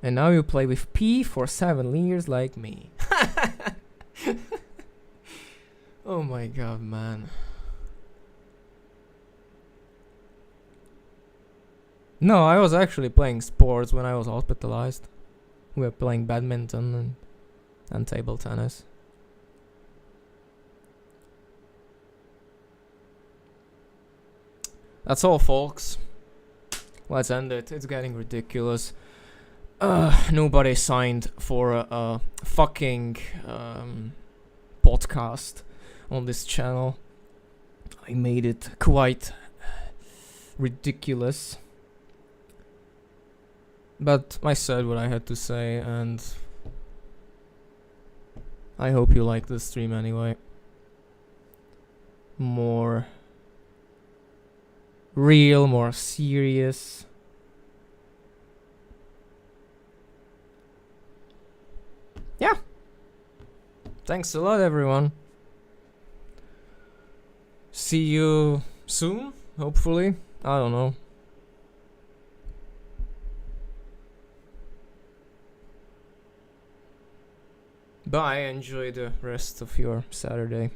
And now you play with P for 7 years like me. Oh my god, man. No, I was actually playing sports when I was hospitalized. We were playing badminton and table tennis. That's all, folks. Let's end it. It's getting ridiculous. Nobody signed for a fucking podcast on this channel. I made it quite ridiculous. But I said what I had to say, and I hope you like the stream anyway. More real, more serious. Yeah. Thanks a lot, everyone. See you soon, hopefully. I don't know. Bye, enjoy the rest of your Saturday.